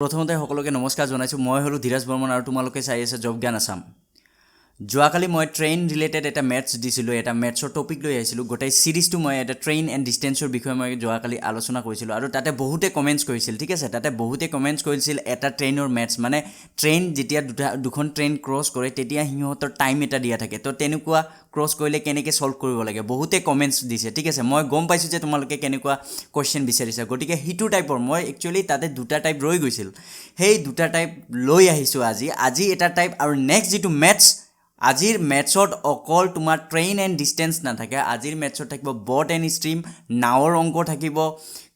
প্ৰথমতে সকলোকে নমস্কাৰ জনাইছোঁ। মই হলো ধীৰাজ বৰ্মন আৰু তোমালোকে চাই আছে জব জ্ঞান আসাম। যোৱাকালি মই ট্ৰেইন ৰিলেটেড এটা মেথছ দিছিলোঁ, এটা মেথছৰ টপিক লৈ আহিছিলোঁ। গোটেই চিৰিজটো মই এটা ট্ৰেইন এণ্ড ডিষ্টেঞ্চৰ বিষয়ে মই যোৱাকালি আলোচনা কৰিছিলোঁ আৰু তাতে বহুতে কমেণ্টছ কৰিছিল, ঠিক আছে। তাতে বহুতে কমেণ্টছ কৰিছিল এটা ট্ৰেইনৰ মেথছ, মানে ট্ৰেইন যেতিয়া দুখন ট্ৰেইন ক্ৰছ কৰে তেতিয়া সিহঁতৰ টাইম এটা দিয়া থাকে, তো তেনেকুৱা ক্ৰছ কৰিলে কেনেকৈ ছল্ভ কৰিব লাগে, বহুতে কমেণ্টছ দিছে, ঠিক আছে। মই গম পাইছোঁ যে তোমালোকে কেনেকুৱা কুৱেশ্যন বিচাৰিছা, গতিকে সেইটো টাইপৰ মই একচুৱেলি তাতে দুটা টাইপ ৰৈ গৈছিল, সেই দুটা টাইপ লৈ আহিছোঁ আজি এটা টাইপ। আৰু নেক্সট যিটো মেথছ, আজিৰ মেথছত অকল তোমাৰ ট্ৰেইন এণ্ড ডিষ্টেঞ্চ নাথাকে, আজিৰ মেথছত থাকিব বট এণ্ড ষ্ট্ৰীম, নাৱৰ অংক থাকিব,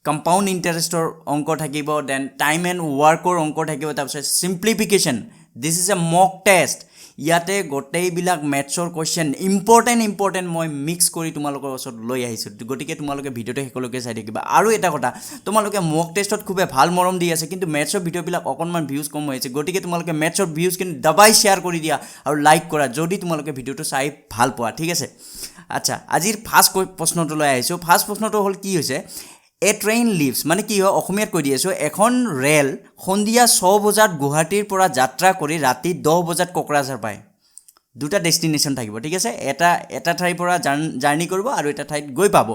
কম্পাউণ্ড ইণ্টাৰেষ্টৰ অংক থাকিব, দেন টাইম এণ্ড ৱৰ্কৰ অংক থাকিব, তাৰপিছত চিম্প্লিফিকেশ্যন। This is a mock test. ইয়াতে গোটেইবিলাক মেথছৰ কুৱেশ্যন ইম্পৰ্টেণ্ট মই মিক্স কৰি তোমালোকৰ ওচৰত লৈ আহিছোঁ, গতিকে তোমালোকে ভিডিঅ'টো শেষলৈকে চাই থাকিবা। আৰু এটা কথা, তোমালোকে মক টেষ্টত খুবেই ভাল মৰম দি আছে, কিন্তু মেথছৰ ভিডিঅ'বিলাক অকণমান ভিউজ কম হৈ আছে, গতিকে তোমালোকে মেথছৰ ভিউজ কিন্তু দাবাই শ্বেয়াৰ কৰি দিয়া আৰু লাইক কৰা যদি তোমালোকে ভিডিঅ'টো চাই ভাল পোৱা, ঠিক আছে। আচ্ছা, আজিৰ ফাৰ্ষ্ট প্ৰশ্নটো লৈ আহিছোঁ। ফাৰ্ষ্ট প্ৰশ্নটো হ'ল কি হৈছে, এ ট্ৰেইন লিভছ, মানে কি হয় অসমীয়াত কৈ দি আছোঁ, এখন ৰেল সন্ধিয়া 6 বজাত গুৱাহাটীৰ পৰা যাত্ৰা কৰি ৰাতি 10 বজাত কোকৰাঝাৰ পায়। দুটা ডেষ্টিনেশ্যন থাকিব, ঠিক আছে। এটা ঠাইৰ পৰা জাৰ্ণি কৰিব আৰু এটা ঠাইত গৈ পাব।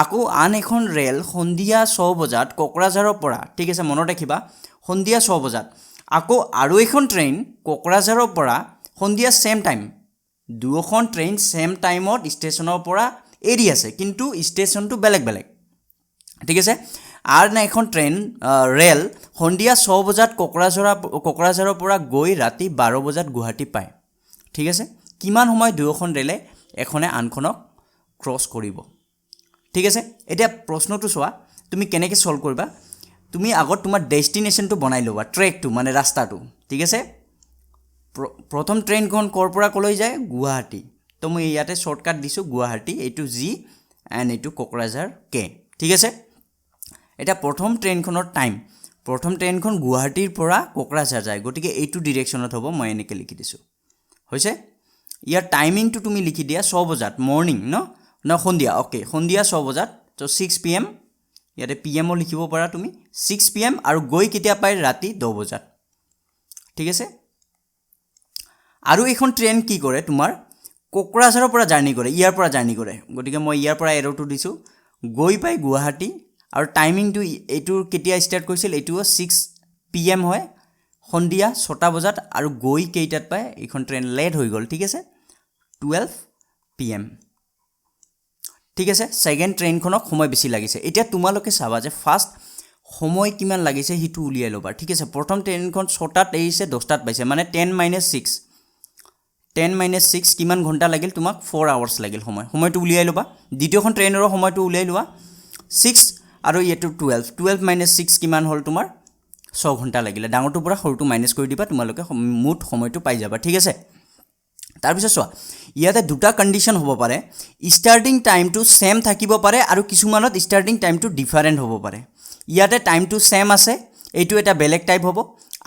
আকৌ আন এখন ৰেল সন্ধিয়া 6 বজাত কোকৰাঝাৰৰ পৰা, ঠিক আছে, মনত ৰাখিবা সন্ধিয়া 6 বজাত। আকৌ আৰু এখন ট্ৰেইন কোকৰাঝাৰৰ পৰা সন্ধিয়া ছেম টাইম। দুয়োখন ট্ৰেইন ছেম টাইমত ষ্টেচনৰ পৰা এৰি আছে, কিন্তু ষ্টেচনটো বেলেগ বেলেগ, ঠিক আছে। আৰু এখন ৰেল সন্ধিয়া 6 বজাত কোকৰাঝাৰৰ পৰা গৈ ৰাতি 12 বজাত গুৱাহাটী পায়, ঠিক আছে। কিমান সময় দুয়োখন ৰেলে এখনে আনখনক ক্ৰছ কৰিব, ঠিক আছে। এতিয়া প্ৰশ্নটো চোৱা, তুমি কেনেকৈ ছল্ভ কৰিবা। তুমি আগত তোমাৰ ডেষ্টিনেশ্যনটো বনাই ল'বা, ট্ৰেকটো মানে ৰাস্তাটো, ঠিক আছে। প্ৰথম ট্ৰেইনখন ক'ৰ পৰা ক'লৈ যায়, গুৱাহাটী। তো মই ইয়াতে শ্বৰ্টকাট দিছোঁ, গুৱাহাটী, এইটো জি এণ্ড এইটো কোকৰাঝাৰ কে, ঠিক আছে। এতিয়া প্ৰথম ট্ৰেইনখনৰ টাইম, প্ৰথম ট্ৰেইনখন গুৱাহাটীৰ পৰা কোকৰাঝাৰ যায়, গতিকে এইটো ডিৰেকশ্যনত হ'ব, মই এনেকৈ লিখি দিছোঁ, হৈছে। ইয়াৰ টাইমিংটো তুমি লিখি দিয়া 6 বজাত, মৰ্ণিং ন সন্ধিয়া, অ'কে, সন্ধিয়া 6 বজাত, তো 6 PM, ইয়াতে PM লিখিব পাৰা তুমি, 6 PM, আৰু গৈ কেতিয়া পায়, ৰাতি 10 বজাত, ঠিক আছে। আৰু এইখন ট্ৰেইন কি কৰে, তোমাৰ কোকৰাঝাৰৰ পৰা জাৰ্ণি কৰে, ইয়াৰ পৰা জাৰ্ণি কৰে, গতিকে মই ইয়াৰ পৰা এৰ'টো দিছোঁ, গৈ পাই গুৱাহাটী। আৰু টাইমিংটো এইটোৰ কেতিয়া ষ্টাৰ্ট কৰিছিল, এইটোও 6 PM হয়, সন্ধিয়া 6টা বজাত, আৰু গৈ কেইটাত পায়, এইখন ট্ৰেইন লেট হৈ গ'ল, ঠিক আছে, 12 PM, ঠিক আছে। ছেকেণ্ড ট্ৰেইনখনক সময় বেছি লাগিছে। এতিয়া তোমালোকে চাবা যে ফাৰ্ষ্ট সময় কিমান লাগিছে সেইটো উলিয়াই ল'বা, ঠিক আছে। প্ৰথম ট্ৰেইনখন 6টাত এৰিছে, 10টাত পাইছে, মানে 10 - 6 কিমান ঘণ্টা লাগিল তোমাক, 4 hours লাগিল। সময়টো উলিয়াই ল'বা। দ্বিতীয়খন ট্ৰেইনৰো সময়টো উলিয়াই লোৱা, 6 আৰু এইটো 12 - 6 কিমান হ'ল তোমাৰ, 6 ঘণ্টা লাগিলে। ডাঙৰটোৰ পৰা সৰুটো মাইনাছ কৰি দিবা, তোমালোকে মুঠ সময়টো পাই যাবা, ঠিক আছে। তাৰপিছত চোৱা, ইয়াতে দুটা কণ্ডিশ্যন হ'ব পাৰে, ষ্টাৰ্টিং টাইমটো ছেম থাকিব পাৰে আৰু কিছুমানত ষ্টাৰ্টিং টাইমটো ডিফাৰেণ্ট হ'ব পাৰে। ইয়াতে টাইমটো ছেম আছে, এইটো এটা বেলেগ টাইপ হ'ব,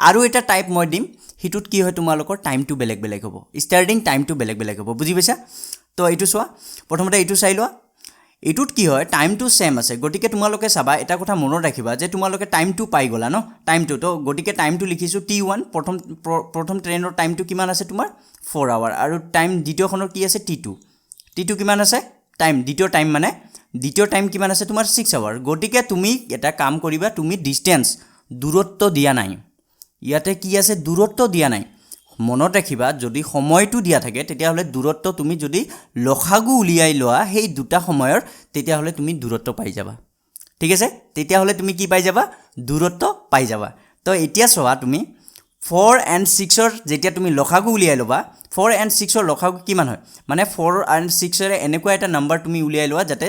আৰু এটা টাইপ মই দিম, সেইটোত কি হয় তোমালোকৰ টাইমটো বেলেগ বেলেগ হ'ব, ষ্টাৰ্টিং টাইমটো বেলেগ বেলেগ হ'ব, বুজি পাইছা। তো এইটো চোৱা, প্ৰথমতে এইটো চাই লোৱা। এইটোত কি হয়, টাইমটো ছেম আছে, গতিকে তোমালোকে চাবা, এটা কথা মনত ৰাখিবা যে তোমালোকে টাইমটো পাই গ'লা ন, টাইমটো, তো গতিকে টাইমটো লিখিছোঁ T1, প্ৰথম ট্ৰেইনৰ টাইমটো কিমান আছে তোমাৰ, 4 hour, আৰু টাইম দ্বিতীয়খনৰ কি আছে, T2 কিমান আছে টাইম, দ্বিতীয় টাইম কিমান আছে তোমাৰ, 6 hour। গতিকে তুমি এটা কাম কৰিবা, তুমি ডিষ্টেঞ্চ, দূৰত্ব দিয়া নাই, ইয়াতে কি আছে, দূৰত্ব দিয়া নাই। মনত ৰাখিবা, যদি সময়টো দিয়া থাকে তেতিয়াহ'লে দূৰত্ব তুমি যদি লসাগু উলিয়াই লোৱা সেই দুটা সময়ৰ, তেতিয়াহ'লে তুমি দূৰত্ব পাই যাবা, ঠিক আছে। তেতিয়াহ'লে তুমি কি পাই যাবা, দূৰত্ব পাই যাবা। তো এতিয়া চোৱা, তুমি 4 and 6ৰ যেতিয়া তুমি লসাগু উলিয়াই ল'বা, 4 and 6ৰ লসাগু কিমান হয়, মানে 4 and 6ৰে এনেকুৱা এটা নাম্বাৰ তুমি উলিয়াই লোৱা যাতে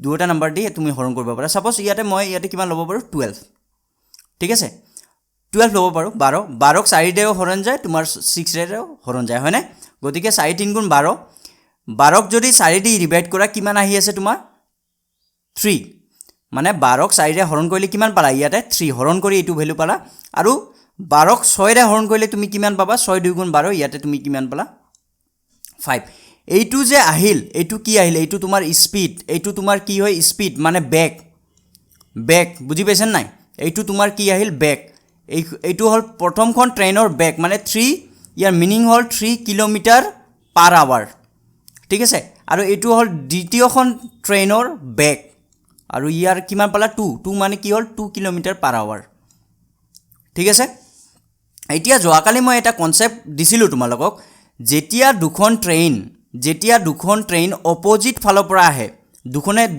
দুয়োটা নাম্বাৰ দি তুমি হৰণ কৰিব পাৰা। ছাপ'জ মই ইয়াতে কিমান ল'ব পাৰোঁ, 12, ঠিক আছে, 12 ল'ব পাৰোঁ, 12ক 4ৰেও হৰণ যায়, তোমাৰ 6ৰেও হৰণ যায়, হয়নে। গতিকে 4 × 3 = 12, 12ক যদি 4 দি ডিভাইড কৰা কিমান আহি আছে তোমাৰ, 3, মানে 12ক 4ৰে হৰণ কৰিলে কিমান পালা, ইয়াতে 3 হৰণ কৰি এইটো ভেলু পালা। আৰু 12ক 6ৰে হৰণ কৰিলে তুমি কিমান পাবা, 6 × 2 = 12, ইয়াতে তুমি কিমান পালা, 5। এইটো যে আহিল, এইটো কি আহিল, এইটো তোমাৰ স্পীড, এইটো তোমাৰ কি হয়, স্পীড মানে বেগ, বুজি পাইছেনে নাই। এইটো তোমাৰ কি আহিল বেক এইটো হ'ল প্ৰথমখন ট্ৰেইনৰ বেক মানে 3 ইয়াৰ মিনিং হ'ল 3 কিলোমিটাৰ পাৰ আৱাৰ ঠিক আছে আৰু এইটো হ'ল দ্বিতীয়খন ট্ৰেইনৰ বেক আৰু ইয়াৰ কিমান পালা 2 মানে কি হ'ল 2 কিলোমিটাৰ পাৰ আৱাৰ ঠিক আছে এতিয়া যোৱাকালি মই এটা কনসেপ্ট দিছিলোঁ তোমালোকক যেতিয়া দুখন ট্ৰেইন অপোজিট ফালৰ পৰা আহে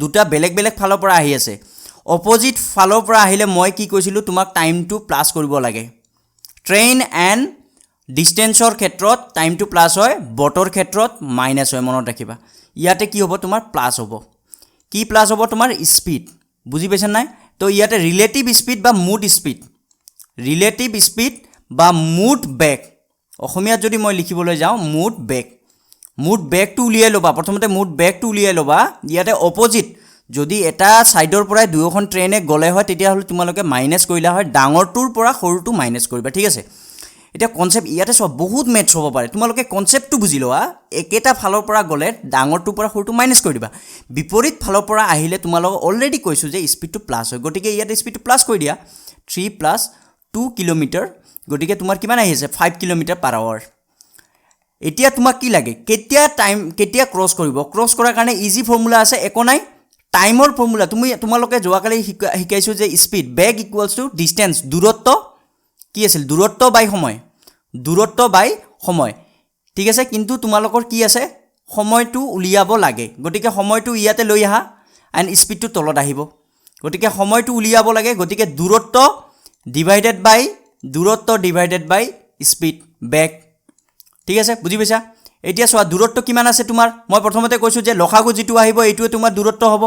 দুটা বেলেগ ফালৰ পৰা আহি আছে অপোজিট ফালৰ পৰা আহিলে মই কি কৈছিলোঁ তোমাক টাইমটো প্লাস কৰিব লাগে ট্ৰেইন এণ্ড ডিস্টেন্সৰ ক্ষেত্ৰত টাইমটো প্লাস হয় বটৰ ক্ষেত্ৰত মাইনাস হয় মনত ৰাখিবা ইয়াতে কি হ'ব তোমাৰ প্লাস হ'ব কি প্লাস হ'ব তোমাৰ স্পীড বুজি পাইছা নাই তো ইয়াতে ৰিলেটিভ স্পীড বা মুড বেক অসমীয়াত যদি মই লিখিবলৈ যাওঁ মুড বেকটো উলিয়াই ল'বা প্ৰথমতে মুড বেকটো উলিয়াই ল'বা ইয়াতে অপোজিট যদি এটা সাইডৰ পৰা দুয়োখন ট্ৰেইনে গলে হয় তেতিয়া হলে তোমালোকে মাইনাস কৰিলা হয় ডাঙৰটোৰ পৰা সৰুটো মাইনাস কৰিবা ঠিক আছে এটা কনসেপ্ট ইয়াতে সব বহুত মেথছ হ'ব পাৰে তোমালোকে কনসেপ্টটো বুজি লোৱা একেটা ফালৰ পৰা গলে ডাঙৰটোৰ পৰা সৰুটো মাইনাস কৰি দিবা বিপৰীত ফালৰ পৰা আহিলে তোমালোকক অলৰেডি কৈছো যে স্পীডটো প্লাস হয় গটিকে ইয়াতে স্পীডটো প্লাস কৰি দিয়া 3 + 2 কিলোমিটাৰ গটিকে তোমাৰ কিমান আহিছে 5 কিলোমিটাৰ পাৰ আৱাৰ এতিয়া তোমাক কি লাগে কেতিয়া ক্ৰস কৰিব ক্ৰস কৰাৰ কাৰণে ইজি ফৰ্মুলা আছে একো নাই টাইমৰ ফৰ্মুলা তোমালোকে যোৱাকালি শিকাইছো যে speed bag equals to distance দূৰত্ব কি আছিল দূৰত্ব বাই সময় ঠিক আছে কিন্তু তোমালোকৰ কি আছে সময়টো উলিয়াব লাগে গটিকে সময়টো ইয়াতে লৈ আহা এণ্ড স্পীডটো তলত আহিব গটিকে সময়টো উলিয়াব লাগে গটিকে দূৰত্ব ডিভাইডেড বাই স্পীড বেগ ঠিক আছে বুজি পাইছা এতিয়া চোৱা দূৰত্ব কিমান আছে তোমাৰ মই প্ৰথমতে কৈছো যে লসাগু যিটো আহিব এইটোৱে তোমাৰ দূৰত্ব হ'ব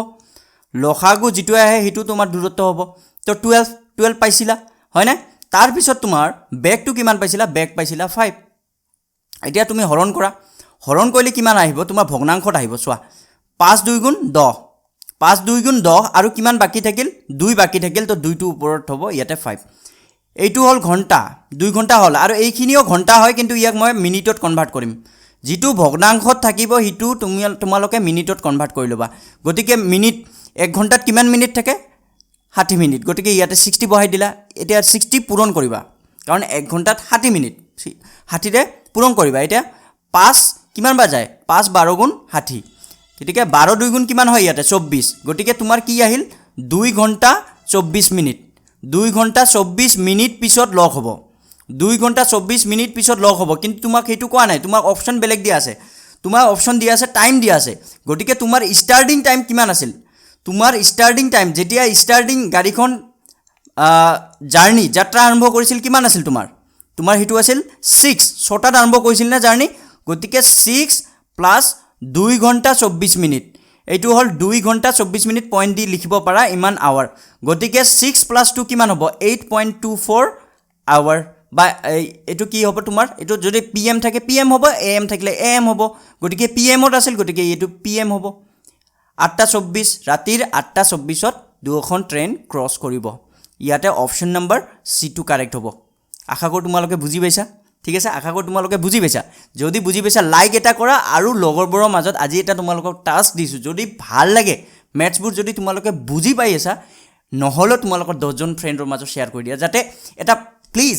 লসাগু যিটো আহে হেতু তোমাৰ দূৰত্ব হ'ব তো 12 পাইছিলা হয় না তাৰ পিছত তোমাৰ বেগটো কিমান পাইছিলা বেগ পাইছিলা 5 এতিয়া তুমি হৰণ কৰিলে কিমান আহিব তোমাৰ ভগ্নাংশত আহিব চোৱা 5 2 গুণ 10 আৰু কিমান বাকি থাকিল 2 বাকি থাকিল তো 2 টো ওপৰত হ'ব ইয়াতে 5 এইটো হল ঘন্টা 2 ঘন্টা হল আৰু এইখিনিও ঘন্টা হয় কিন্তু ইয়াক মই মিনিটত কনভাৰ্ট কৰিম যিটো ভগ্নাংশত থাকিব হিটু তোমালোকে মিনিটত কনভাৰ্ট কৰি লবা গটিকে মিনিট 1 ঘন্টাত কিমান মিনিট থাকে 60 মিনিট গটিকে ইয়াতে 60 বহাই দিলা এতিয়া 60 পূৰণ কৰিবা কাৰণ 1 ঘন্টাত 60 মিনিট 60 ৰে পূৰণ কৰিবা এতিয়া 5 কিমান বাজায় 5 12 গুণ 60 গটিকে 12 2 গুণ কিমান হয় ইয়াতে 24 গটিকে তোমাৰ কি আহিল 2 ঘন্টা 24 মিনিট 2 ঘন্টা 24 মিনিট পিছত লগ হ'ব 2 ঘন্টা 24 মিনিট পিছত লগ হ'ব কিন্তু তোমাক হেতু কোৱা নাই তোমাক অপচন বেলেগ দিয়া আছে তোমাৰ অপচন দিয়া আছে টাইম দিয়া আছে গটিকে তোমাৰ ষ্টাৰ্টিং টাইম কিমান আছিল তোমাৰ ষ্টাৰ্টিং টাইম যেতিয়া ষ্টাৰ্টিং গাড়ীখন জাৰ্নি যাত্ৰা আৰম্ভ কৰিছিল কিমান আছিল তোমাৰ হেতু আছিল 6 ছটাত আৰম্ভ কৰিছিল না জাৰ্নি গটিকে 6 + 2 ঘন্টা 24 মিনিট এইটো হল 2 ঘন্টা 24 মিনিট পইণ্ট দি লিখিব পাৰা ইমান আৱাৰ গটিকে 6 + 2 কিমান হ'ব 8.24 আৱাৰ বা এটো কি হ'ব তোমাৰ এটো যদি পিএম থাকে পিএম হ'ব এএম থাকিলে এএম হ'ব গটিকে পিএমত আছিল গটিকে এটো পিএম হ'ব 8:24 ৰাতিৰ 8:24ত দুখন ট্ৰেইন ক্ৰস কৰিব ইয়াতে অপচন নম্বৰ C2 কাৰেক্ট হ'ব আশা কৰো তোমালোকে বুজি পাইছা ঠিক আছে আশা কৰো তোমালোকে বুজি পাইছা যদি বুজি পাইছা লাইক এটা কৰা আৰু লগৰবোৰৰ মাজত আজি এটা তোমালোকক টাস্ক দিছো যদি ভাল লাগে মেথছবোৰ যদি তোমালোকে বুজি পাই আছা নহলে তোমালোকৰ 10 জন ফ্ৰেণ্ডৰ মাজত শেয়াৰ কৰি দিয়া যাতে এটা প্লিজ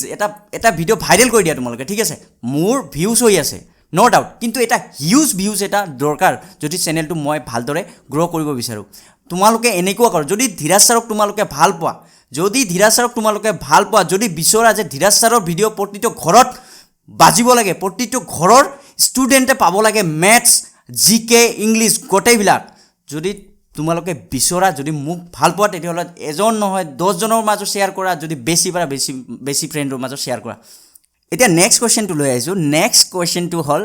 এটা ভিডিও ভাইৰাল কৰি দিয়া তোমালোকে ঠিক আছে মোৰ ভিউজ হৈ আছে নো ডাউট কিন্তু এটা হিউজ ভিউজ এটা দৰকাৰ যদি চেনেলটো মই ভালদৰে গ্ৰো কৰিব বিচাৰো তোমালোকে এনেকুৱা কৰ যদি ধীৰাজ ছাৰক তোমালোকে ভাল পোৱা যদি বিচৰা যে ধীৰাজ ছাৰৰ ভিডিও প্ৰতিটো ঘৰত বাজিব লাগে প্ৰতিটো ঘৰৰ ষ্টুডেন্টে পাব লাগে মেথছ জিকে ইংলিশ গোটেইবিলাক যদি তোমালোকে বিচৰা যদি মোক ভাল পোৱা তেতিয়াহলে এজন নহয় 10 জনৰ মাজত শেয়াৰ কৰা যদি বেছি ফ্ৰেণ্ডৰ মাজত শেয়াৰ কৰা এতিয়া নেক্সট কোৱেশ্চনটো লৈ আইছো নেক্সট কোৱেশ্চনটো হল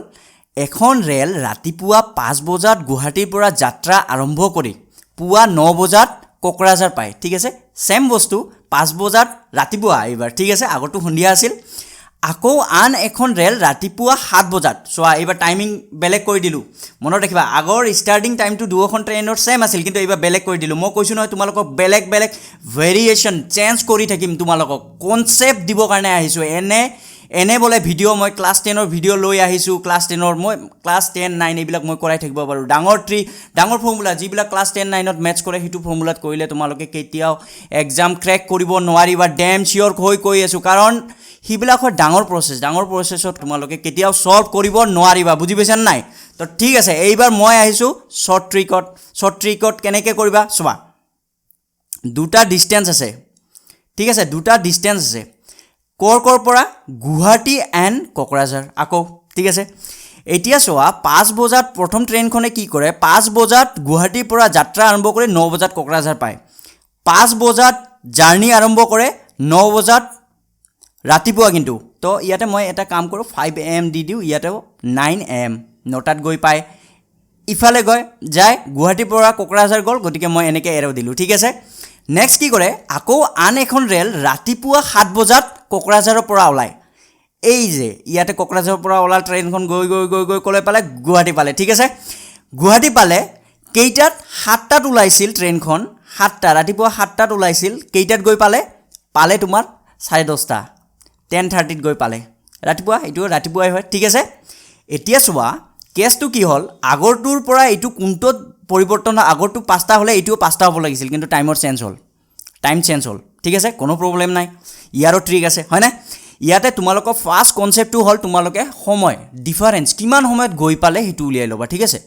এখন ৰেল ৰাতিপুৱা 5 বজাত গুৱাহাটীৰ পৰা যাত্ৰা আৰম্ভ কৰি পুৱা 9 বজাত কোকৰাঝাৰ পায় ঠিক আছে সেম বস্তু 5 বজাত ৰাতিপুৱা এবাৰ ঠিক আছে আগটো সন্ধিয়া আছিল আকৌ আন এখন ৰেল ৰাতিপুৱা 7 বজাত সোয়া এবাৰ টাইমিং বেলেগ কৰি দিলু মনত ৰাখিবা আগৰ ষ্টাৰ্টিং টাইমটো দুখন ট্ৰেইনৰ সেম আছিল কিন্তু এবাৰ বেলেগ কৰি দিলু মই কৈছো নহয় তোমালোকক বেলেগ ভেৰিয়েশন চেঞ্জ কৰি থাকিম তোমালোকক কনসেপ্ট দিব কাৰণে আহিছো এনে বোলে ভিডিঅ' মই ক্লাছ 10ৰ ভিডিঅ' লৈ আহিছোঁ ক্লাছ 10ৰ মই ক্লাছ 10 9 এইবিলাক মই কৰাই থাকিব পাৰোঁ ডাঙৰ ফৰ্মুলা যিবিলাক ক্লাছ 10 9ত মেথছ কৰে সেইটো ফৰ্মুলাত কৰিলে তোমালোকে কেতিয়াও এক্সাম ক্ৰেক কৰিব নোৱাৰিবা ডেম চিয়'ৰ হৈ কৈ আছোঁ কাৰণ সেইবিলাকৰ ডাঙৰ প্ৰচেছত তোমালোকে কেতিয়াও সলভ কৰিব নোৱাৰিবা বুজি পাইছা নাই তো ঠিক আছে এইবাৰ মই আহিছোঁ শ্বৰ্ট ট্ৰিকত কেনেকৈ কৰিবা চোৱা দুটা ডিষ্টেঞ্চ আছে ঠিক আছে দুটা ডিষ্টেঞ্চ আছে কৰ পৰা গুৱাহাটী এণ্ড কোকৰাঝাৰ আকৌ ঠিক আছে এতিয়া চোৱা 5 বজাত প্ৰথম ট্ৰেইনখনে কি কৰে 5 বজাত গুৱাহাটীৰ পৰা যাত্ৰা আৰম্ভ কৰি 9 বজাত কোকৰাঝাৰ পায় 5 বজাত জাৰ্নি আৰম্ভ কৰে 9 বজাত ৰাতিপুৱা কিন্তু তো ইয়াতে মই এটা কাম কৰোঁ 5 AM দি দিওঁ ইয়াতে 9 AM 9টাত গৈ পায় ইফালে গৈ যায় গুৱাহাটীৰ পৰা কোকৰাঝাৰ গ'ল গতিকে মই এনেকৈ এৰো দিলোঁ ঠিক আছে নেক্সট কি কৰে আকৌ আন এখন ৰেল ৰাতিপুৱা 7 বজাত কোকৰাঝাৰৰ পৰা ওলায় এই যে ইয়াতে কোকৰাঝাৰৰ পৰা ওলাল ট্ৰেইনখন গৈ ক'লৈ পালে গুৱাহাটী পালে ঠিক আছে গুৱাহাটী পালে কেইটাত 7টাত ওলাইছিল ট্ৰেইনখন 7টা ৰাতিপুৱা 7টাত ওলাইছিল কেইটাত গৈ পালে তোমাৰ 10:30 10:30ত গৈ পালে ৰাতিপুৱা এইটো ৰাতিপুৱাই হয় ঠিক আছে এতিয়া চোৱা কেছটো কি হ'ল আগৰটোৰ পৰা এইটো কোনটোত পৰিৱৰ্তন হয় আগৰটো 5টা হ'লে এইটোও 5টা হ'ব লাগিছিল কিন্তু টাইম চেঞ্জ হ'ল ঠিক আছে কোনো প্ৰব্লেম নাই ইয়াৰো ট্ৰিক আছে হয়নে ইয়াতে তোমালোকৰ ফাৰ্ষ্ট কনচেপ্টটো হ'ল তোমালোকে সময় ডিফাৰেঞ্চ কিমান সময়ত গৈ পালে সেইটো উলিয়াই ল'বা ঠিক আছে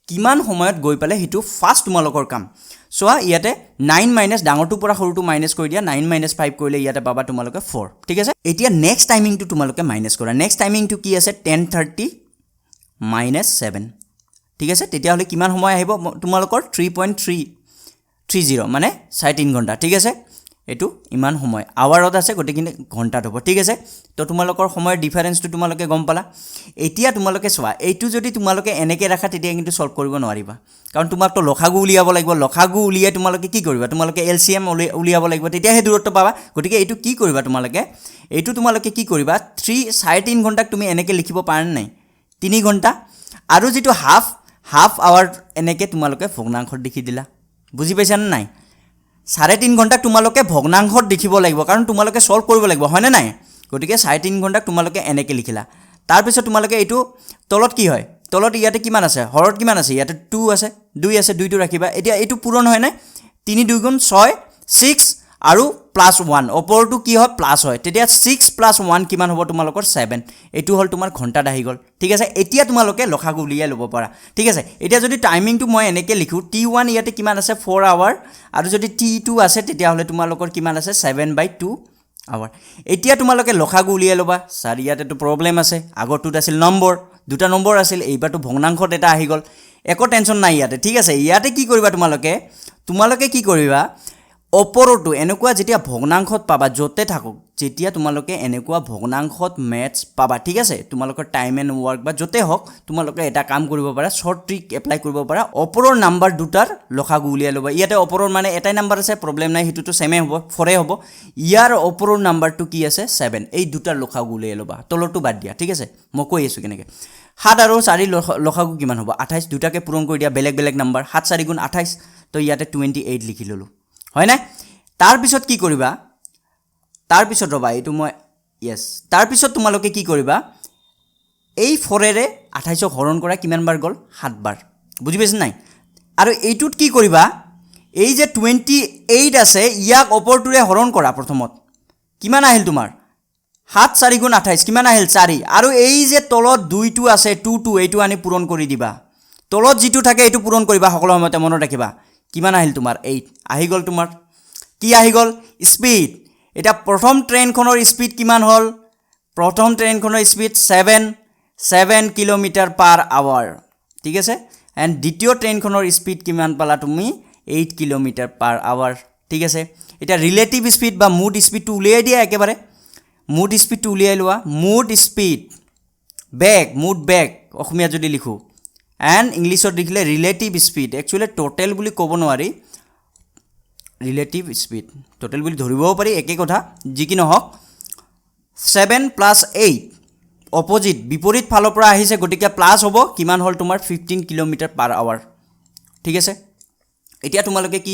কিমান সময়ত গৈ পালে সেইটো ফাৰ্ষ্ট তোমালোকৰ কাম চোৱা ইয়াতে 9 মাইনাছ ডাঙৰটোৰ পৰা সৰুটো মাইনাছ কৰি দিয়া 9 - 5 কৰিলে ইয়াতে পাবা তোমালোকে 4 ঠিক আছে এতিয়া নেক্সট টাইমিংটো তোমালোকে মাইনাছ কৰা নেক্সট টাইমিংটো কি আছে 10:30 - 7 ঠিক আছে তেতিয়াহ'লে কিমান সময় আহিব তোমালোকৰ 3.330 মানে 3.5 ঘণ্টা ঠিক আছে এইটো ইমান সময় আৱাৰত আছে গতিকে ঘণ্টাত হ'ব ঠিক আছে তো তোমালোকৰ সময়ৰ ডিফাৰেঞ্চটো তোমালোকে গম পালা এতিয়া তোমালোকে চোৱা এইটো যদি তোমালোকে এনেকৈ ৰাখা তেতিয়া কিন্তু সলভ কৰিব নোৱাৰিবা কাৰণ তোমাকতো লসাগু উলিয়াব লাগিব লসাগু উলিয়াই তোমালোকে কি কৰিবা তোমালোকে LCM উলিয়াব লাগিব তেতিয়াহে দূৰত্ব পাবা গতিকে এইটো কি কৰিবা তোমালোকে কি কৰিবা 3.5 ঘণ্টাক তুমি এনেকৈ লিখিব পাৰা নাই 3 ঘণ্টা আৰু যিটো হাফ আৱাৰ এনেকৈ তোমালোকে ভগ্নাংশত লিখি দিলা বুজি পাইছানে নাই 3.5 ঘণ্টাক তোমালোকে ভগ্নাংশত দেখিব লাগিব কাৰণ তোমালোকে সলভ কৰিব লাগিব হয়নে নাই গতিকে 3.5 ঘণ্টাক তোমালোকে এনেকৈ লিখিলা তাৰপিছত তোমালোকে এইটো তলত কি হয় তলত ইয়াতে কিমান আছে হৰত কিমান আছে ইয়াতে 2 আছে 2 আছে 2টো ৰাখিবা এতিয়া এইটো পূৰণ হয় নাই 3 2 গুণ 6 6 আৰু +1 ওপৰটো কি হয় প্লাছ হয় তেতিয়া 6 + 1 কিমান হ'ব তোমালোকৰ 7 এইটো হ'ল তোমাৰ ঘণ্টাত আহি গ'ল ঠিক আছে এতিয়া তোমালোকে লসাগু উলিয়াই ল'ব পাৰা ঠিক আছে এতিয়া যদি টাইমিংটো মই এনেকৈ লিখোঁ T1 ইয়াতে কিমান আছে 4 আৱাৰ আৰু যদি T2 আছে তেতিয়াহ'লে তোমালোকৰ কিমান আছে 7/2 আৱাৰ এতিয়া তোমালোকে লসাগু উলিয়াই ল'বা ছাৰ ইয়াতেতো প্ৰব্লেম আছে আগৰটোত আছিল দুটা নম্বৰ আছিল এইবাৰটো ভগ্নাংশত এটা আহি গ'ল একো টেনশ্যন নাই ইয়াতে ঠিক আছে ইয়াতে কি কৰিবা তোমালোকে কি কৰিবা ওপৰটো এনেকুৱা যেতিয়া ভগ্নাংশত পাবা য'তে থাকক যেতিয়া তোমালোকে এনেকুৱা ভগ্নাংশত মেথছ পাবা ঠিক আছে তোমালোকৰ টাইম এণ্ড ৱৰ্ক বা য'তে হওক তোমালোকে এটা কাম কৰিব পাৰা শ্বৰ্ট ট্ৰিক এপ্লাই কৰিব পাৰা ওপৰৰ নাম্বাৰ দুটাৰ লসাগু উলিয়াই ল'বা ইয়াতে ওপৰৰ মানে এটাই নাম্বাৰ আছে প্ৰব্লেম নাই সেইটোতো ছেমে হ'ব 4 হ'ব ইয়াৰ ওপৰৰ নাম্বাৰটো কি আছে 7 এই দুটাৰ লসাগু উলিয়াই ল'বা তলৰটো বাদ দিয়া ঠিক আছে মই কৈ আছোঁ কেনেকৈ 7 আৰু 4 লসাগু কিমান হ'ব 28 দুটাকে পূৰণ কৰি দিয়া বেলেগ নাম্বাৰ 7 4 গুণ 28 তো ইয়াতে 28 লিখি ল'লোঁ হয় না তাৰপিছত কি কৰিবা তাৰপিছত ৰবা এইটো মই তাৰপিছত তোমালোকে কি কৰিবা এই 4ৰে 28ক হৰণ কৰা কিমান বাৰ গ'ল 7 বাৰ বুজি পাইছা নাই আৰু এইটোত কি কৰিবা এই যে 28 আছে ইয়াক ওপৰটোৰে হৰণ কৰা প্ৰথমত কিমান আহিল তোমাৰ 7 4 গুণ 28 কিমান আহিল 4 আৰু এই যে তলত 2টো আছে 2 এইটো আনি পূৰণ কৰি দিবা তলত যিটো থাকে এইটো পূৰণ কৰিবা সকলো সময়তে মনত ৰাখিবা কিমান আহিল তোমাৰ 8 আহি গ'ল তোমাৰ কি আহি গ'ল স্পীড এটা প্ৰথম ট্ৰেইনখনৰ স্পীড কিমান হ'ল প্ৰথম ট্ৰেইনখনৰ স্পীড 7 km/h ঠিক আছে এণ্ড দ্বিতীয় ট্ৰেইনখনৰ স্পীড কিমান পালা তুমি 8 km/h ঠিক আছে এটা ৰিলেটিভ স্পীড বা মুড স্পীডটো উলিয়াই দিয়া একেবাৰে মুড স্পীডটো উলিয়াই লোৱা মুড স্পীড মুড বেগ অসমীয়া যদি লিখোঁ এণ্ড ইংলিছত লিখিলে ৰিলেটিভ স্পীড একচুৱেলি টোটেল বুলি ক'ব নোৱাৰি ৰিলেটিভ স্পীড টোটেল বুলি ধৰিবও পাৰি একে কথা যি কি নহওক 7 + 8 অপজিট বিপৰীত ফালৰ পৰা আহিছে গতিকে প্লাছ হ'ব কিমান হ'ল তোমাৰ 15 km/h ঠিক আছে এতিয়া তোমালোকে কি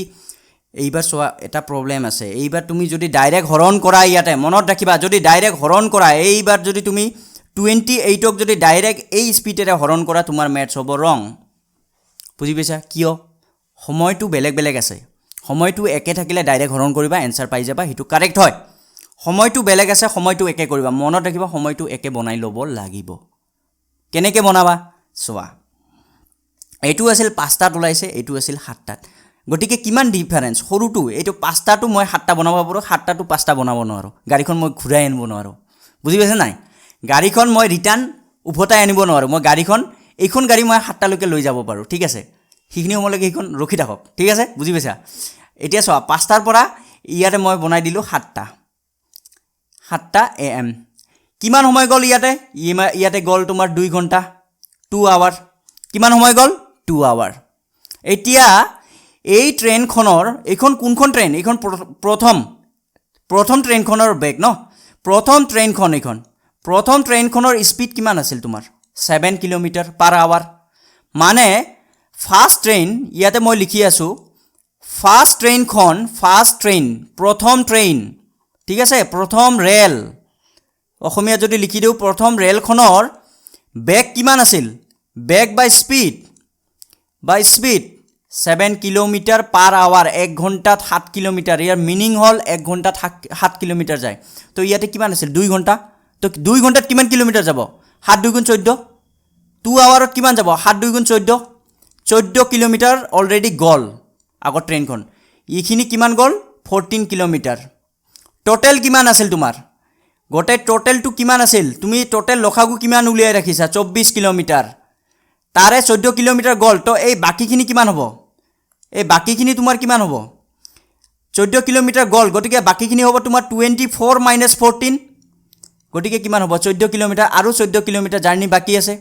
এইবাৰ চোৱা এটা প্ৰব্লেম আছে এইবাৰ তুমি যদি ডাইৰেক্ট হৰণ কৰা ইয়াতে মনত ৰাখিবা যদি ডাইৰেক্ট হৰণ কৰা এইবাৰ যদি তুমি 28ক যদি ডাইৰেক্ট এই স্পিডেৰে হৰণ কৰা তোমাৰ মেথছ হ'ব ৰং বুজি পাইছা কিয় সময়টো বেলেগ বেলেগ আছে সময়টো একে থাকিলে ডাইৰেক্ট হৰণ কৰিবা এনসাৰ পাই যাবা হেতু কাৰেক্ট হয় সময়টো বেলেগ আছে সময়টো একে কৰিবা মনত ৰাখিবা সময়টো একে বনাই ল'ব লাগিব কেনেকৈ বনাবা চোৱা এইটো আছিল 5টাত ওলাইছে এইটো আছিল 7টাত গটিকে কিমান ডিফাৰেন্স সৰুটো এইটো 5টাটো মই 7টা বনাব পাৰো 7টাটো 5টা বনাব নোৱাৰো গাড়ীখন মই ঘূৰাই আনিব নোৱাৰো বুজি পাইছা নাই গাড়ীখন মই ৰিটাৰ্ণ উভতাই আনিব নোৱাৰো মই গাড়ীখন এইখন গাড়ী মই 7টালৈকে লৈ যাব পাৰো ঠিক আছে হিখিনি সময়লৈকে এইখন ৰখি থাকক ঠিক আছে বুজি পাইছা এতিয়া চোৱা 5টাৰ পৰা ইয়াতে মই বনাই দিলো 7টা AM কিমান সময় গল ইয়াতে গল তোমাৰ 2 ঘণ্টা 2 আৱাৰ কিমান সময় গল 2 আৱাৰ এতিয়া এই ট্ৰেইনখনৰ এইখন কোনখন ট্ৰেইন এইখন প্ৰথম ট্ৰেইনখনৰ বেগ ন প্ৰথম ট্ৰেইনখনৰ স্পিড কিমান আছিল তোমাৰ 7 কিলোমিটাৰ পাৰ আৱাৰ মানে ফাৰ্ষ্ট ট্ৰেইন ইয়াতে মই লিখি আছো ফাৰ্ষ্ট ট্ৰেইন প্ৰথম ট্ৰেইন ঠিক আছে প্ৰথম ৰেল অসমীয়া যদি লিখি দিও প্ৰথম ৰেলখনৰ বেগ কিমান আছিল বেগ বাই স্পিড 7 কিলোমিটাৰ পাৰ আৱাৰ 1 ঘণ্টাত 7 কিলোমিটাৰ ইয়াৰ মিনিং হল 1 ঘণ্টাত 7 কিলোমিটাৰ যায় তো ইয়াতে কিমান আছিল 2 ঘণ্টা তো 2 ঘণ্টাত কিমান কিলোমিটাৰ যাব 7 2 গুণ 14 2 আৱাৰত কিমান যাব 7 2 গুণ 14 কিলোমিটাৰ অলৰেডি গল আগৰ ট্ৰেইনখন ইখিনি কিমান গল 14 কিলোমিটাৰ টোটাল কিমান আছিল তোমাৰ গোটে টোটালটো কিমান আছিল তুমি টোটাল লখাগু কিমান উলিয়াই ৰাখিছা 24 কিলোমিটাৰ তাৰে 14 কিলোমিটাৰ গল তো এই বাকিখিনি কিমান হ'ব এই বাকিখিনি তোমাৰ কিমান হ'ব 14 কিলোমিটাৰ গল গটিকে বাকিখিনি হ'ব তোমাৰ 24 - 14 গটিকে কিমান হ'ব 14 কিলোমিটাৰ আৰু 14 কিলোমিটাৰ জাৰ্নি বাকি আছে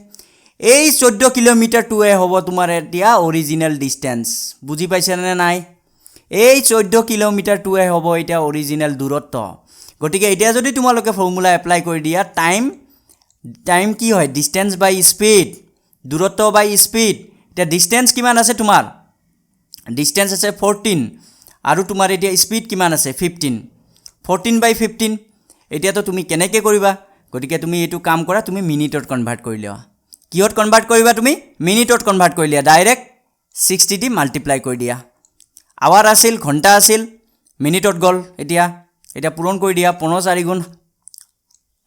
এই 14 কিলোমিটাৰটোৱে হ'ব তোমাৰ এতিয়া অৰিজিনাল ডিসটেন্স বুজি পাইছানে নাই এই 14 কিলোমিটাৰটোৱে হ'ব এটা অৰিজিনাল দূৰত্ব গটিকে এতিয়া যদি তোমালোকে ফৰ্মুলা এপ্লাই কৰি দিয়া টাইম কি হয় ডিসটেন্স বাই স্পিড দূৰত্ব বাই স্পিড এটা ডিসটেন্স কিমান আছে তোমাৰ ডিসটেন্স আছে 14 আৰু তোমাৰ এতিয়া স্পিড কিমান আছে 15 14 বাই 15 এতিয়াতো তুমি কেনেকৈ কৰিবা গটিকে তুমি এটো কাম কৰা তুমি মিনিটত কনভাৰ্ট কৰি লিয়া কিহত কনভাৰ্ট কৰিবা তুমি মিনিটত কনভাৰ্ট কৰি লিয়া ডাইৰেক্ট 60 দি মাল্টিপ্লাই কৰি দিয়া আৱাৰ আছিল ঘণ্টা আছিল মিনিটত গল এতিয়া পূৰণ কৰি দিয়া 15 4 গুণ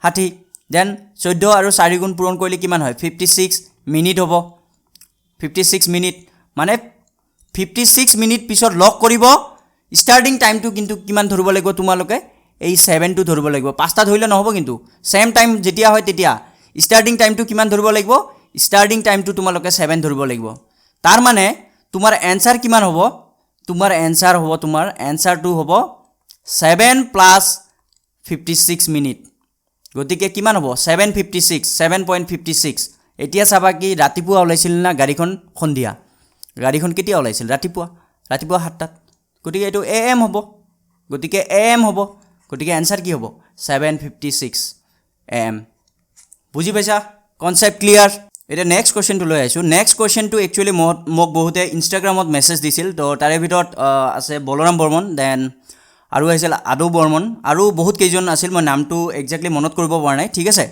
60 দেন 14 আৰু 4 গুণ পূৰণ কৰিলে কিমান হয় 56 মিনিট হ'ব 56 মিনিট মানে 56 মিনিট পিছত লক কৰিব স্টাৰ্টিং টাইমটো কিন্তু কিমান ধৰিব লাগিব তোমালোকে এই 7 টো ধৰিব লাগিব 5টা ধৰিলে নহব কিন্তু সেম টাইম যেতিয়া হয় তেতিয়া স্টাৰ্টিং টাইমটো কিমান ধৰিব লাগিব স্টাৰ্টিং টাইমটো তোমালোকে 7 ধৰিব লাগিব তাৰ মানে তোমাৰ এনসাৰ কিমান হ'ব তোমাৰ এনসাৰটো হ'ব 7 প্লাস 56 মিনিট গতিকে কিমান হ'ব 7.56 এতিয়া চাবা কি ৰাতিপুৱা ওলাইছিল না গাড়ীখন সন্ধিয়া গাড়ীখন কেতিয়া ওলাইছিল ৰাতিপুৱা 7টাত গতিকে এটো AM হ'ব গতিকে AM হ'ব গতিকে এনসাৰ কি হ'ব 7:56 AM বুজি পাইছা কনসেপ্ট ক্লিয়াৰ এটা নেক্সট কোৱেশ্চনটো লৈ আইছো নেক্সট কোৱেশ্চনটো একচুয়ালি মোক বহুতে ইনষ্টাগ্ৰামত মেছেজ দিছিল তো তাৰে ভিতৰত আছে বলৰাম বৰ্মন দেন আৰু আছিল আদৌ বৰ্মন আৰু বহুত কেইজন আছিল মই নামটো এক্স্যাক্টলি মনত কৰিব পৰা নাই ঠিক আছে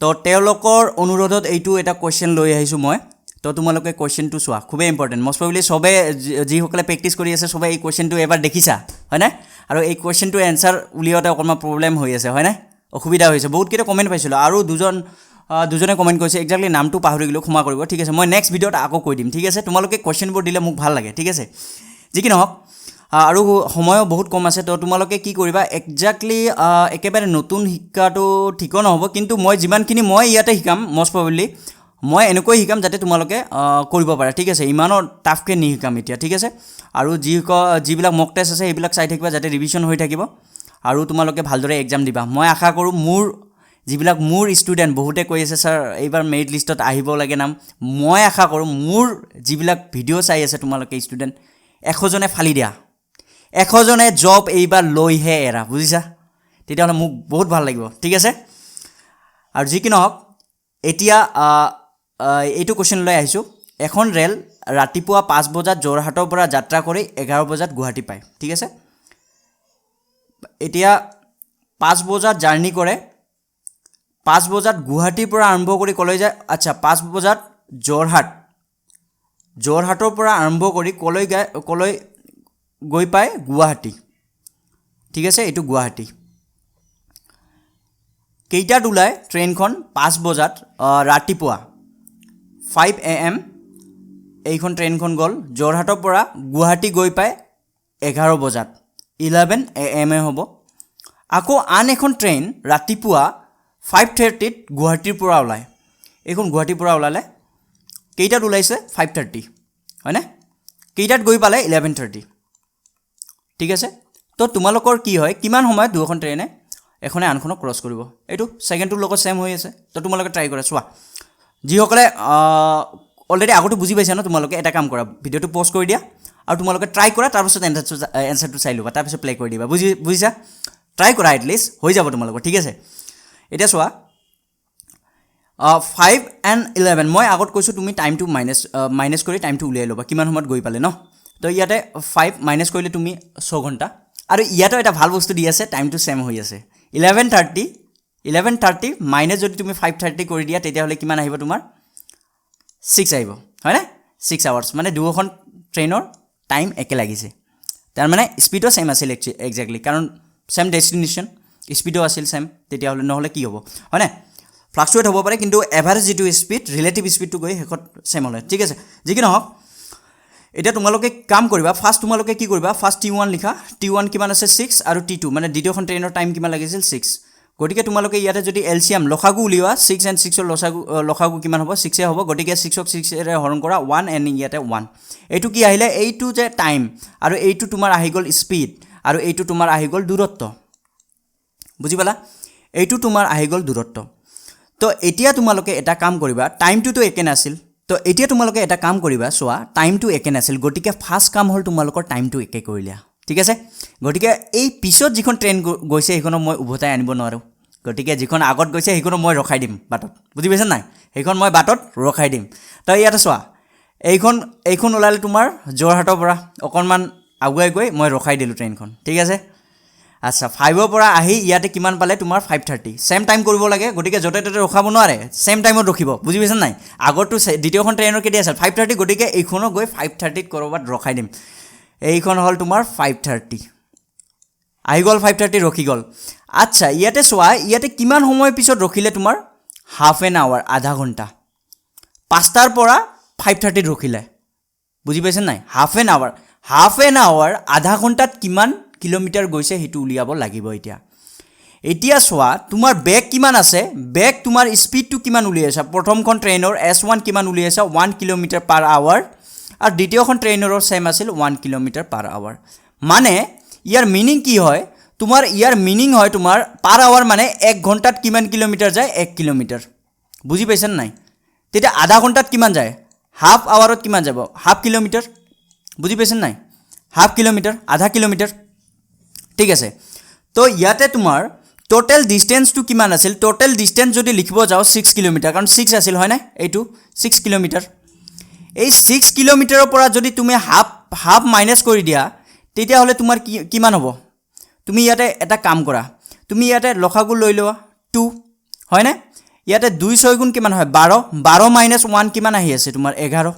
তো তেওঁলোকৰ অনুৰোধত এইটো এটা কোৱেশ্চন লৈ আহিছো মই তো তোমালোকে কোৱেশ্চনটো চোৱা খুব ইম্পৰ্টেন্ট মোষ্ট প্ৰবাবলি সবে যি সকলে প্ৰেক্টিস কৰি আছে সবে এই কোৱেশ্চনটো এবাৰ দেখিছা হয় না আৰু এই কোৱেশ্চনটো এনসাৰ উলিয়াওতে অকমান প্ৰবলেম হৈ আছে হয় না অসুবিধা হৈছে বহুত কেইটা কমেন্ট পাইছিল আৰু দুজনে কমেন্ট কৰিছে এক্স্যাক্টলি নামটো পাহৰি গলো ক্ষমা কৰিব ঠিক আছে মই নেক্সট ভিডিওত আকৌ কৈ দিম ঠিক আছে তোমালোকে কোৱেশ্চনবোৰ দিলে মোক ভাল লাগে ঠিক আছে যি কি নহওক আৰু সময় বহুত কম আছে তো তোমালোকে কি কৰিবা এক্স্যাক্টলি একেবাৰে নতুন শিক্ষাটো ঠিক নহব কিন্তু মই যিমানখিনি মই ইয়াতে শিকাম মোষ্ট প্ৰবাবলি মই এনেকৈ শিকাম যাতে তোমালোকে কৰিব পাৰা ঠিক আছে ইমানৰ টাফকে নি শিকাম এতিয়া ঠিক আছে আৰু যিবিলাক মক টেষ্ট আছে এইবিলাক চাই থাকিবা যাতে ৰিভিজন হৈ থাকিব আৰু তোমালোকে ভালদৰে এক্সাম দিবা মই আশা কৰো যিবিলাক মোৰ ষ্টুডেন্ট বহুতে কৈ আছে স্যাৰ এইবাৰ মেৰিট লিষ্টত আহিব লাগে নাম মই আশা কৰো মোৰ যিবিলাক ভিডিও চাই আছে তোমালোকে ষ্টুডেন্ট 100 জনে ফালি দিয়া 100 জনে জব এইবাৰ লৈহে এৰা বুজিছা তেতিয়াহলে মোক বহুত ভাল লাগিব ঠিক আছে আৰু যি কি নহওক এতিয়া এইটো কোৱেশ্চন লৈ আহিছো এখন ৰেল ৰাতিপুৱা 5 বজাত যোৰহাটৰ পৰা যাত্ৰা কৰি 11 বজাত গুৱাহাটী পায় ঠিক আছে এতিয়া 5 বজাত জাৰ্নি কৰে 5 বজাত গুৱাহাটীৰ পৰা আৰম্ভ কৰি কলৈ যায় আচ্ছা 5 বজাত যোৰহাটৰ পৰা আৰম্ভ কৰি কলৈ গৈ পায় গুৱাহাটী ঠিক আছে এইটো গুৱাহাটী কেইটাত ওলায় ট্ৰেইনখন 5 বজাত ৰাতিপুৱা 5 AM এইখন ট্ৰেইনখন গ'ল যোৰহাটৰ পৰা গুৱাহাটী গৈ পায় 11 বজাত 11 AM হ'ব আকৌ আন এখন ট্ৰেইন ৰাতিপুৱা 5:30 ত গুৱাহাটীৰ পৰা ওলায় এইখন গুৱাহাটীৰ পৰা ওলালে কেইটাত ওলাইছে 5:30 হয়নে কেইটাত গৈ পালে 11:30 ঠিক আছে তো তোমালোকৰ কি হয় কিমান সময়ত দুখন ট্ৰেইনে এখনে আনখনক ক্ৰছ কৰিব এইটো সেকেন্ডটোৰ লগত সেম হৈ আছে তো তোমালোকে ট্ৰাই কৰা চোৱা যিসকলে অলৰেডি আগতে বুজি পাইছা ন তোমালোকে এটা কাম কৰা ভিডিওটো পজ কৰি দিয়া আৰু তোমালোকে ট্ৰাই কৰা তাৰপিছত এনসাৰটো চাই লবা তাৰপিছত প্লে কৰি দিবা বুজিছা ট্ৰাই কৰা এটলিষ্ট হৈ যাব তোমালোকৰ ঠিক আছে এটা চোৱা 5 and 11 মই আগত কৈছো তুমি টাইমটো মাইনাস কৰি টাইমটো উলিয়াই লবা কিমান সময়ত গৈ পালে ন তো ইয়াতে 5 মাইনাস কৰিলে তুমি 6 ঘণ্টা আৰু ইয়াতে এটা ভাল বস্তু দি আছে টাইমটো সেম হৈ আছে 11:30 মাইনাস যদি তুমি 5:30 কৰি দিয়া তেতিয়া হলে কিমান আহিব তোমাৰ 6 আহিব হয় না 6 আৱাৰ্স মানে দুখন ট্ৰেইনৰ টাইম একে লাগিছে তাৰ মানে স্পিডো সেম আছিল এক্স্যাক্টলি কাৰণ সেম ডেস্টিনেশন স্পিডো আছিল সেম তেতিয়া হলে নহলে কি হ'ব হয় না ফ্লাকচুৱেট হ'ব পাৰে কিন্তু এভাৰেজ যেটো স্পিড ৰিলেটিভ স্পিডটো গৈ হেকত সেম হলে ঠিক আছে যি কি নহওক এটা তোমালোকে কাম কৰিবা ফাৰ্স্ট তোমালোকে কি কৰিবা ফাৰ্স্ট T1 লিখা T1 কিমান আছে 6 আৰু T2 মানে দ্বিতীয়খন ট্ৰেইনৰ টাইম কিমান লাগিছিল 6 গটিকে তোমালোকে ইয়াতে যদি এলসিএম লখাগু উলিওৱা 6 and 6 ৰ লখাগু কিমান হ'ব 6 এ হ'ব গটিকে 6 ক 6 এৰে হৰণ কৰা 1 and ইয়াতে 1 এইটো কি আহিলে এইটো যে টাইম আৰু এইটো তোমাৰ আহি গল স্পিড আৰু এইটো তোমাৰ আহি গল দূৰত্ব বুজি পালা এইটো তোমাৰ আহি গল দূৰত্ব তো এতিয়া তোমালোকে এটা কাম কৰিবা টাইমটো তো একে নাছিল তো এতিয়া তোমালোকে এটা কাম কৰিবা সোৱা টাইমটো একে নাছিল গটিকে ফাৰ্স্ট কাম হল তোমালোকৰ টাইমটো একে কৰিলা ঠিক আছে গটিকে এই পিছত যিখন ট্ৰেইন গৈছে এইখন মই উভতাই আনিব নোৱাৰো গটিকে যিখন আগত গৈছে সেইখন মই ৰখাই দিম বাটত বুজি পাইছা নাই সেইখন মই বাটত ৰখাই দিম তো ইয়াতে সোৱা এইখন ওলালে তোমাৰ যোৰহাটৰ পৰা অকনমান আগুৱাই গৈ মই ৰখাই দিলো ট্ৰেইনখন ঠিক আছে আচ্ছা 5 ৰ পৰা আহি ইয়াতে কিমান পালে তোমাৰ 5:30 সেম টাইম কৰিব লাগে গটিকে জতে ততে ৰখাব নোৱাৰে সেম টাইমত ৰখিব বুজি পাইছা নাই আগৰটো দ্বিতীয়খন ট্ৰেইনৰ কেতিয়া আছিল 5:30 গটিকে এইখনো গৈ 5:30 ত কৰবাত ৰখাই দিম এইখন হল তোমাৰ 5:30 আহি গল 5:30 ৰখি গল আচ্ছা ইয়াতে সোৱা ইয়াতে কিমান সময় পিছত ৰখিলে তোমাৰ হাফ এন আৱাৰ আধা ঘণ্টা 5টাৰ পৰা 5:30 ৰখিলে বুজি পাইছা নাই হাফ এন আৱাৰ আধা ঘণ্টাত কিমান কিলোমিটাৰ গৈছে হেতু উলিয়াব লাগিব এতিয়া সোৱা তোমাৰ বেগ কিমান আছে বেগ তোমাৰ স্পিডটো কিমান উলিয়াইছা প্ৰথমখন ট্ৰেইনৰ S1 কিমান উলিয়াইছা 1 কিলোমিটাৰ পাৰ আৱাৰ আৰু দ্বিতীয়খন ট্ৰেইনৰো সেম আছিল 1 কিলোমিটাৰ পাৰ আৱাৰ মানে ইয়াৰ মিনিং কি হয় তোমাৰ ইয়াৰ মিনিং হয় তোমাৰ পাৰ আৱাৰ মানে 1 ঘণ্টাত কিমান কিলোমিটাৰ যায় 1 কিলোমিটাৰ বুজি পাইছান নাই তেতিয়া আধা ঘণ্টাত কিমান যায় হাফ আৱাৰত কিমান যাব হাফ কিলোমিটাৰ বুজি পাইছান নাই হাফ কিলোমিটাৰ আধা কিলোমিটাৰ ঠিক আছে তো ইয়াতে তোমাৰ টোটাল ডিসটেন্সটো কিমান আছিল টোটাল ডিসটেন্স যদি লিখিব যাও 6 কিলোমিটাৰ কাৰণ 6 আছিল হয় না এইটো 6 কিলোমিটাৰ এই 6 কিলোমিটাৰৰ পৰা যদি তুমি হাফ মাইনাস কৰি দিয়া তেতিয়া হলে তোমাৰ কিমান হ'ব তুমি ইয়াতে এটা কাম কৰা তুমি ইয়াতে লখাগু লৈ লোৱা 2 হয় না ইয়াতে 2 6 গুণ কিমান হয় 12 মাইনাস 1 কিমান আহি আছে তোমাৰ 11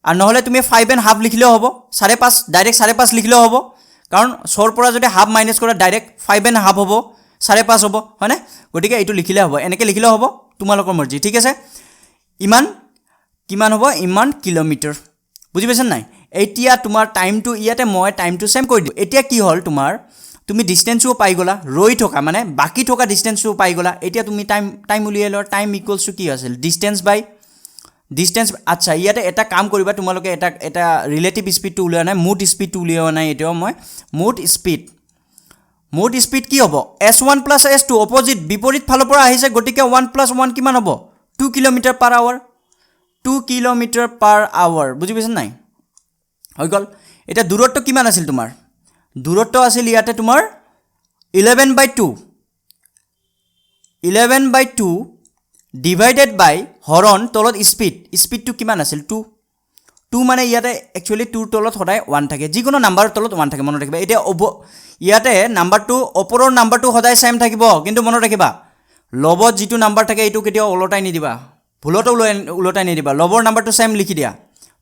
আৰু নহলে তুমি 5 and half লিখিলেও হ'ব 5.5 ডাইৰেক্ট 5.5 লিখিলেও হ'ব কাৰণ 6 ৰ পৰা যদি হাফ মাইনাস কৰা ডাইৰেক্ট 5 and half হ'ব 5.5 হ'ব হয় না গটিকে এইটো লিখিলে হ'ব এনেকে লিখিলে হ'ব তোমালোকৰ মৰ্জি ঠিক আছে ইমান কিমান হ'ব ইমান কিলোমিটাৰ বুজি পাইছান নাই এতিয়া তোমাৰ টাইমটো ইয়াতে মই টাইমটো সেম কৰি দিও এতিয়া কি হল তোমাৰ তুমি ডিসটেন্সও পাই গলা ৰৈ থকা মানে বাকি থকা ডিসটেন্সও পাই গলা এতিয়া তুমি টাইম উলিয়াই ল টাইম ইকুয়ালস টু কি আছিল ডিসটেন্স বাই ডিসটেন্স আচ্ছা ইয়াতে এটা কাম কৰিবা তোমালোকে এটা ৰিলেটিভ স্পিডটো উলিয়া নাই মোড স্পিডটো উলিয়া নাই এটাও মই মোড স্পিড কি হ'ব s1 + s2 অপোজিট বিপৰীত ফালৰ পৰা আহিছে গটিকে 1 + 1 কিমান হ'ব 2 কিলোমিটাৰ পাৰ আৱাৰ 2 কিলোমিটাৰ পাৰ আৱাৰ বুজি পাইছা নাই হৈ গল এটা দূৰত্ব কিমান আছিল তোমাৰ দূৰত্ব আছিল ইয়াতে তোমাৰ 11/2 ডিভাইডেড বাই হৰণ তলত স্পীডটো কিমান আছিল 2 মানে ইয়াতে একচুৱেলি 2ৰ তলত সদায় 1 থাকে যিকোনো নাম্বাৰৰ তলত 1 থাকে মনত ৰাখিবা এতিয়া ইয়াতে নাম্বাৰটো ওপৰৰ নাম্বাৰটো সদায় সেম থাকিব কিন্তু মনত ৰাখিবা লবত যিটো নাম্বাৰ থাকে এইটো কেতিয়াও ওলটাই নিদিবা ভুলতো ওলটাই নিদিবা লবৰ নাম্বাৰটো সেম লিখি দিয়া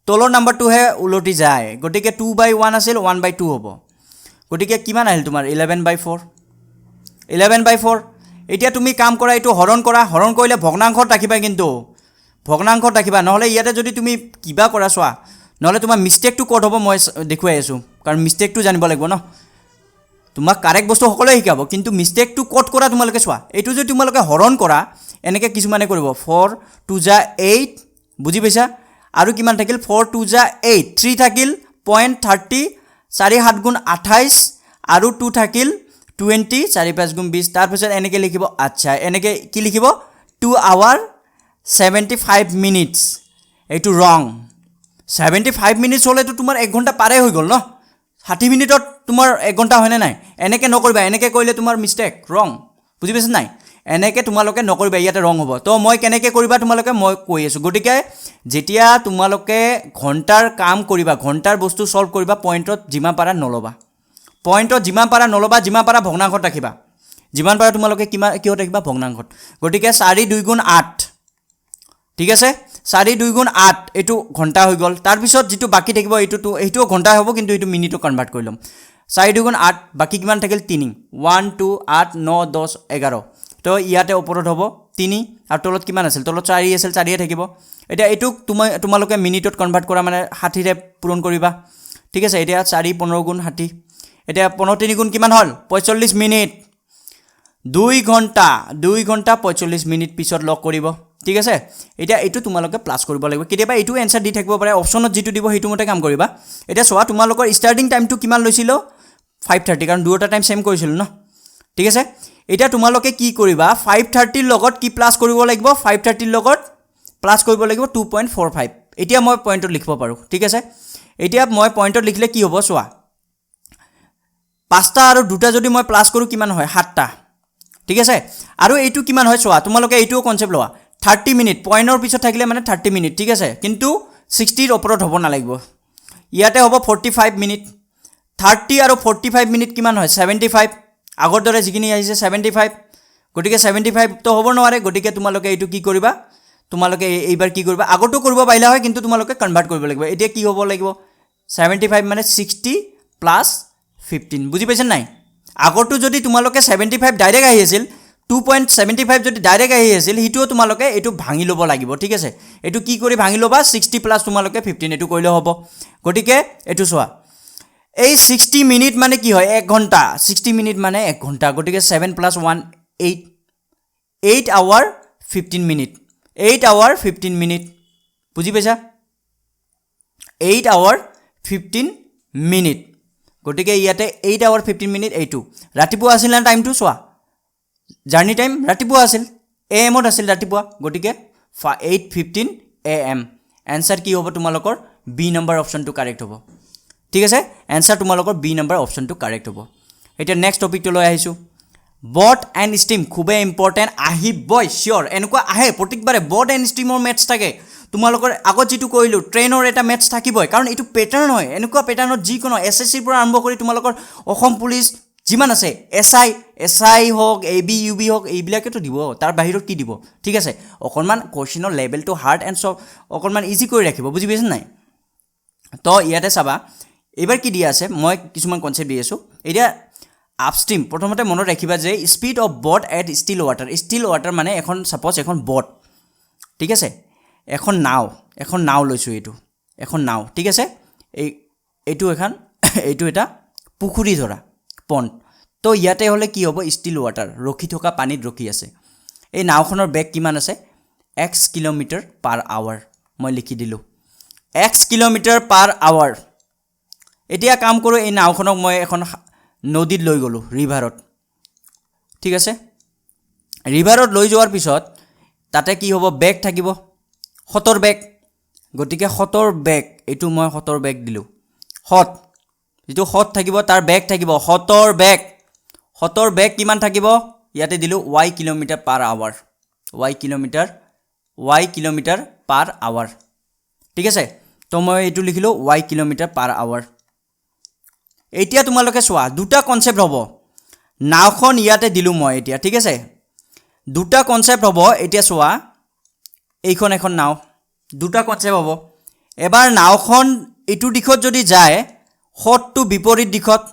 তলৰ নাম্বাৰটোহে উলটি যায় গতিকে 2/1 আছিল 1/2 হ'ব গতিকে কিমান আহিল তোমাৰ 11/4 এতিয়া তুমি কাম কৰা এইটো হৰণ কৰিলে ভগ্নাংশত ৰাখিবা কিন্তু ভগ্নাংশত ৰাখিবা নহলে ইয়াতে যদি তুমি কিবা কৰা চোৱা নহলে তোমাৰ মিস্টেকটো ক'ত হ'ব মই দেখুৱাই আছো কাৰণ মিস্টেকটো জানিব লাগিব ন তোমাক কাৰেক্ট বস্তু সকলোৱে শিকাব কিন্তু মিস্টেকটো ক'ত কৰা তোমালোকে চোৱা এইটো যদি তোমালোকে হৰণ কৰা এনেকৈ কিছুমানে কৰিব 4 2 যা 8 বুজি পাইছা আৰু কিমান থাকিল 4 2 যা 8 3 থাকিল 0.30 4 7 গুণ 28 আৰু 2 থাকিল 20 4 5 গুণ 20 তাৰ পিছত এনেকৈ লিখিব আচ্ছা এনেকৈ কি লিখিব 2 hour 75 minutes এইটো ৰং 75 minutes হ'লেতো তোমাৰ 1 ঘণ্টা পাৰে হৈ গ'ল ন 60 মিনিটত তোমাৰ 1 ঘণ্টা হয়নে নাই এনেকৈ নকৰিবা এনেকৈ কৰিলে তোমাৰ মিষ্টেক ৰং বুজি পাইছা নাই এনেকৈ তোমালোকে নকৰিবা ইয়াতে ৰং হ'ব তো মই কেনেকৈ কৰিবা তোমালোকে মই কৈ আছোঁ গতিকে যেতিয়া তোমালোকে ঘণ্টাৰ কাম কৰিবা ঘণ্টাৰ বস্তু সলভ কৰিবা পইণ্টত যিমান পাৰা নল'বা যিমান পাৰা ভগ্নাংশত ৰাখিবা যিমান পাৰা তোমালোকে কিহত ৰাখিবা ভগ্নাংশত গতিকে 4 2 গুণ 8 ঠিক আছে 4 2 গুণ 8 এইটো ঘণ্টা হৈ গ'ল তাৰপিছত যিটো বাকী থাকিব এইটোও ঘণ্টা হ'ব কিন্তু এইটো মিনিটত কনভাৰ্ট কৰি ল'ম 4 2 গুণ 8 বাকী কিমান থাকিল 3 1 2 8 9 10 11 তো ইয়াতে ওপৰত হ'ব 3 আৰু তলত কিমান আছিল তলত 4 আছিল 4 থাকিব এতিয়া এইটো তোমালোকে মিনিটত কনভাৰ্ট কৰা মানে 60 ৰে পূৰণ কৰিবা ঠিক আছে এতিয়া 4 15 গুণ 60 এতিয়া 15 3 গুণ কিমান হ'ল 45 মিনিট 2 ঘণ্টা 45 মিনিট পিছত লগ কৰিব ঠিক আছে এতিয়া এইটো তোমালোকে প্লাস কৰিব লাগিব কেতিয়াবা এইটো এনসাৰ দি থাকিব পাৰে অপচনত যেটো দিব হেতু মতে কাম কৰিবা এতিয়া সোৱা তোমালোকৰ ষ্টাৰ্টিং টাইমটো কিমান লৈছিল 5:30 কাৰণ দুটা টাইম সেম কৰিছিল ন ঠিক আছে এতিয়া তোমালোকে কি কৰিবা 5:30 ৰ লগত কি প্লাস কৰিব লাগিব 5:30 ৰ লগত প্লাস কৰিব লাগিব 2.45 এতিয়া মই পইণ্টত লিখিব পাৰো ঠিক আছে এতিয়া মই পইণ্টত লিখিলে কি হ'ব সোৱা 5টা আৰু 2টা যদি মই প্লাস কৰো কিমান হয় 7টা ঠিক আছে আৰু এইটো কিমান হয় সোৱা তোমালোকে এইটো কনসেপ্ট লোৱা 30 মিনিট পইণ্টৰ পিছত থাকিলে মানে 30 মিনিট ঠিক আছে কিন্তু 60 ৰ ওপৰত হ'ব না লাগিব ইয়াতে হ'ব 45 মিনিট 30 আৰু 45 মিনিট কিমান হয় 75 আগৰ দৰে যিখিনি আহিছে 75 গটিকে 75 তো হ'ব নোৱাৰে গটিকে তোমালোকে এইটো কি কৰিবা তোমালোকে এইবাৰ কি কৰিবা আগতো কৰিব পাৰিলা হয় কিন্তু তোমালোকে কনভাৰ্ট কৰিব লাগিব এতিয়া কি হ'ব লাগিব 75 মানে 60 প্লাস 15 বুজি পাইছেন নাই আগৰটো যদি তোমালোকে 75 ডাইৰেক্ট আহি আছিল 2.75 যদি ডাইৰেক্ট আহি আছিল হিটো তোমালোকে এটো ভাঙি লব লাগিব ঠিক আছে এটো কি কৰি ভাঙি লবা 60 প্লাস তোমালোকে 15 এটো কইলে হ'ব গটিকে এটো সোৱা এই 60 মিনিট মানে কি হয় 1 ঘন্টা 60 মিনিট মানে 1 ঘন্টা গটিকে 7 + 1 8 hour 15 মিনিট 8 hour 15 মিনিট বুজি পাইছা 8 hour 15 মিনিট গটিকে ইয়াতে 8 hour 15 মিনিট এইটো ৰাতিপুৱা আছিল না টাইমটো সোৱা জাৰ্নি টাইম ৰাতিপুৱা আছিল am ত আছিল ৰাতিপুৱা গটিকে 8:15 am आंसर কি হ'ব তোমালোকৰ বি নম্বৰ অপচনটো কাৰেক্ট হ'ব ঠিক আছে आंसर তোমালোকৰ বি নম্বৰ অপচনটো কাৰেক্ট হ'ব এটা নেক্সট টপিকটো লৈ আহিছো বট এণ্ড ষ্টিম খুবে ইম্পৰ্টেন্ট আহিবই শিওৰ এনেকুৱা আহে প্ৰতিবাৰে বট এণ্ড ষ্টিমৰ মেথছ থাকে তোমালোকৰ আগত যেটো কইলো ট্ৰেইনৰ এটা মেথছ থাকিবই কাৰণ এটো প্যাটাৰ্ন হয় এনেকুৱা প্যাটাৰ্নত যি কোনো এসএসসি পৰা আৰম্ভ কৰি তোমালোকৰ অসম পুলিশ যিমান আছে এসআই হক এবি ইউবি হক এইবিলাকে তো দিব তাৰ বাহিৰত কি দিব ঠিক আছে অকনমান কোৱেশ্চনৰ লেভেলটো হাৰ্ড এণ্ড সব অকনমান ইজি কৰি ৰাখিব বুজি পাইছেন নাই তো ইয়াতে চাবা এবাৰ কি দিয়া আছে মই কিছুমান কনসেপ্ট দি আছো এতিয়া আপস্ট্ৰীম প্ৰথমতে মনত ৰাখিবা যে স্পিড অফ বট এট ষ্টিল ওয়াটাৰ মানে এখন সাপোজ এখন বট ঠিক আছে এখন নাও লৈছো এখন নাও ঠিক আছে এইটো এটা পুখুৰী ধৰা পণ্ড তো ইয়াতে হলে কি হ'ব ষ্টিল ওয়াটাৰ ৰখি থকা পানীত ৰখি আছে এই নাওখনৰ বেগ কিমান আছে x কিলোমিটাৰ পাৰ আৱাৰ মই লিখি দিলো x কিলোমিটাৰ পাৰ আৱাৰ এতিয়া কাম কৰো এই নাওখনক মই এখন নদীত লৈ গলো ৰিভাৰত ঠিক আছে ৰিভাৰত লৈ যোৱাৰ পিছত তাতে কি হ'ব বেগ থাকিব হতৰ বেগ গটিকে হতৰ বেগ এটো মই হতৰ বেগ দিলো হত যেটো হত থাকিব তাৰ বেগ থাকিব হতৰ বেগ কিমান থাকিব ইয়াতে দিলো y কিলোমিটাৰ পাৰ hour y kilometre y kilometre পাৰ আৱাৰ ঠিক আছে তো মই এইটো লিখিলো y কিলোমিটাৰ পাৰ আৱাৰ এতিয়া তোমালোকে চোৱা দুটা কনসেপ্ট হ'ব নাওখন ইয়াতে দিলু মই এতিয়া ঠিক আছে দুটা কনসেপ্ট হ'ব এতিয়া চোৱা এইখন এখন নাও দুটা কনসেপ্ট হ'ব এবাৰ নাওখন ইটো দিশত যদি যায় হটটো বিপৰীত দিশত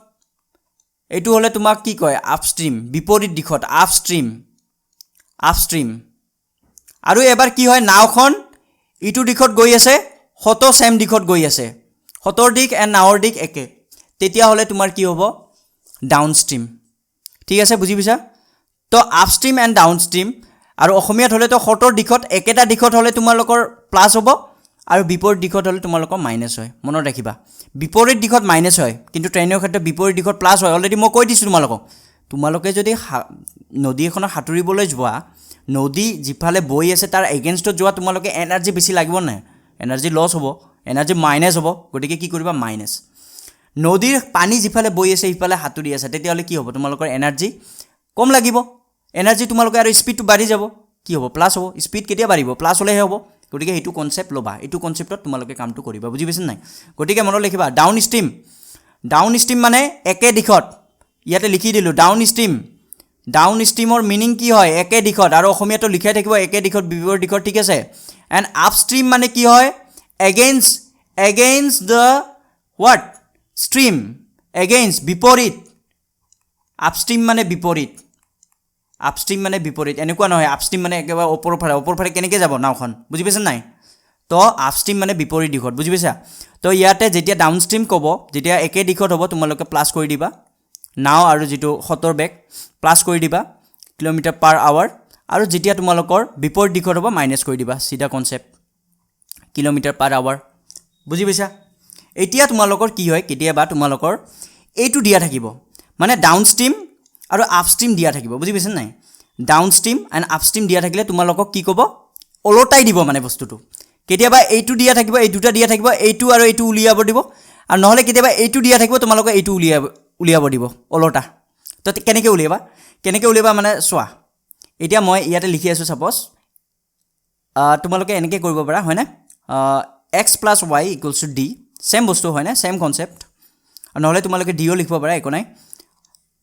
এইটো হলে তোমাক কি কয় আপস্ট্ৰীম বিপৰীত দিশত আপস্ট্ৰীম আৰু এবাৰ কি হয় নাওখন ইটো দিশত গৈ আছে হটো সেম দিশত গৈ আছে হটোৰ দিশ এণ্ড নাওৰ দিশ একে তেতিয়া হলে তোমাৰ কি হ'ব ডাউনস্ট্ৰীম ঠিক আছে বুজি পাইছা তো আপস্ট্ৰীম এণ্ড ডাউনস্ট্ৰীম আৰু অসমীয়াত হলে তো হটোৰ দিশত একেটা দিশত হলে তোমালোকৰ প্লাস হ'ব আৰু বিপৰীত দিশত হলে তোমালোকৰ মাইনাস হয় মনত ৰাখিবা বিপৰীত দিশত মাইনাস হয় কিন্তু ট্ৰেইনৰ ক্ষেত্ৰত বিপৰীত দিশত প্লাস হয় অলৰেডি মই কৈ দিছো তোমালোকে যদি নদী এখনত সাঁতুৰিবলৈ যোৱা নদী যিফালে বৈ আছে তাৰ এগেইনষ্টত যোৱা তোমালোকে এনাৰ্জি বেছি লাগিব না এনাৰ্জি লছ হ'ব এনাৰ্জি মাইনাস হ'ব গতিকে কি কৰিবা মাইনাস নদীৰ পানী যিফালে বৈ আছে ইফালে হাতুৰি আছে তেতিয়াহলে কি হ'ব তোমালোকৰ এনাৰ্জি কম লাগিব এনাৰ্জি তোমালোকে আৰু স্পিডটো বাঢ়ি যাব কি হ'ব প্লাস হ'ব স্পিড কেতিয়া বাঢ়িব প্লাস হলেহে হ'ব গতিকে এইটো কনসেপ্ট লবা এইটো কনসেপ্টত তোমালোকে কামটো কৰিবা বুজি পাইছা নাই গতিকে মনত লিখিবা ডাউনস্ট্ৰীম মানে একে দিশত ইয়াতে লিখি দিলো ডাউনস্ট্ৰীমৰ মিনিং কি হয় একে দিশত আৰু অসমীয়াটো লিখাই থাকিব একে দিশত বিপৰীত দিশত ঠিক আছে এণ্ড আপস্ট্ৰীম মানে কি হয় এগেইনষ্ট দ্য হোৱাট স্ট্ৰীম এগেইনষ্ট বিপৰীত আপস্ট্ৰীম মানে বিপৰীত এনেকুৱা নহয় আপস্ট্ৰীম মানে একেবাৰে ওপৰৰ ফালে কেনেকৈ যাব নাওখন বুজি পাইছা নাই তো আপস্ট্ৰীম মানে বিপৰীত দিশত বুজি পাইছা তো ইয়াতে যেতিয়া ডাউনস্ট্ৰীম ক'ব যেতিয়া একে দিশত হ'ব তোমালোকে প্লাস কৰি দিবা নাও আৰু যেটো হটৰ বেগ প্লাস কৰি দিবা কিলোমিটাৰ পাৰ আৱাৰ আৰু যেতিয়া তোমালোকৰ বিপৰীত দিশত হ'ব মাইনাস কৰি দিবা সিধা কনসেপ্ট কিলোমিটাৰ পাৰ আৱাৰ বুজি পাইছা এতিয়া তোমালোকৰ কি হয় কেতিয়াবা তোমালোকৰ এইটো দিয়া থাকিব মানে ডাউনস্ট্ৰীম আৰু আপস্ট্ৰীম দিয়া থাকিব বুজি পাইছা নাই ডাউনস্ট্ৰীম এণ্ড আপস্ট্ৰীম দিয়া থাকিলে তোমালোকক কি ক'ব ওলটাই দিব মানে বস্তুটো কেতিয়াবা এইটো দিয়া থাকিব এই দুটা দিয়া থাকিব এইটো আৰু এইটো উলিয়াব দিব আৰু নহলে কেতিয়াবা এইটো দিয়া থাকিব তোমালোকক এইটো উলিয়াব দিব ওলটা তো কেনেকৈ উলিয়াবা মানে চোৱা এতিয়া মই ইয়াতে লিখি আছো সাপোজ তোমালোকে এনেকৈ কৰিব পাৰা হয় না x + y = d সেম বস্তু হয় না সেম কনসেপ্ট নহলে তোমালোকে d ও লিখিব পাৰা একো নাই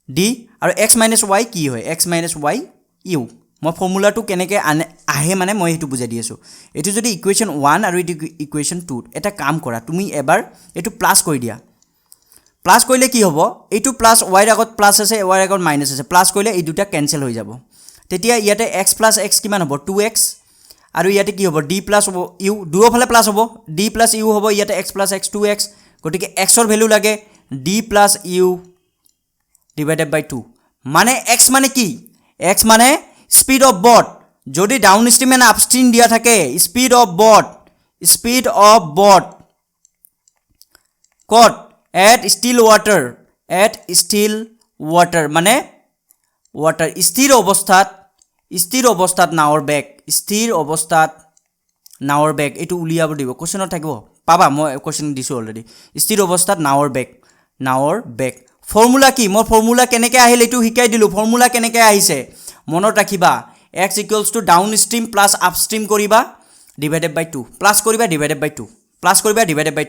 d আৰু x - y কি হয় x - y u মই ফৰ্মুলাটো কেনেকৈ আহে মানে মই হেতু বুজাই দি আছো এটো যদি ইকুৱেশ্যন 1 আৰু এটো ইকুৱেশ্যন 2 এটা কাম কৰা তুমি এবাৰ এটো প্লাস কৰি দিয়া প্লাস কৰিলে কি হ'ব এইটো প্লাস y ৰ আগত প্লাস আছে y ৰ আগত মাইনাস আছে প্লাস কৰিলে এই দুটা কেনসেল হৈ যাব তেতিয়া ইয়াতে x + x কিমান হ'ব 2x আৰু ইয়াতে কি হ'ব d + u দুফালে প্লাস হ'ব d + u হ'ব ইয়াতে x + x 2x গতিকে x ৰ ভ্যালু লাগে d + u / 2 মানে x মানে কি x মানে স্পিড অফ বট যদি ডাউনস্ট্ৰীম এণ্ড আপস্ট্ৰীম দিয়া থাকে স্পিড অফ বট কত at still water মানে water স্থিৰ অৱস্থাত নাওৰ বেগ এটো উলিয়াব দিব কোৱেশ্চনত থাকিব পাবা মই কোৱেশ্চন দিছো অলৰেডি স্থিৰ অৱস্থাত নাওৰ বেগ ফৰ্মুলা কি মই ফৰ্মুলা কেনেকৈ আহিল এটো শিকাই দিলো ফৰ্মুলা কেনেকৈ আহিছে মনত ৰাখিবা x = ডাউনস্ট্ৰীম প্লাস আপস্ট্ৰীম কৰিবা / 2 প্লাস কৰিবা /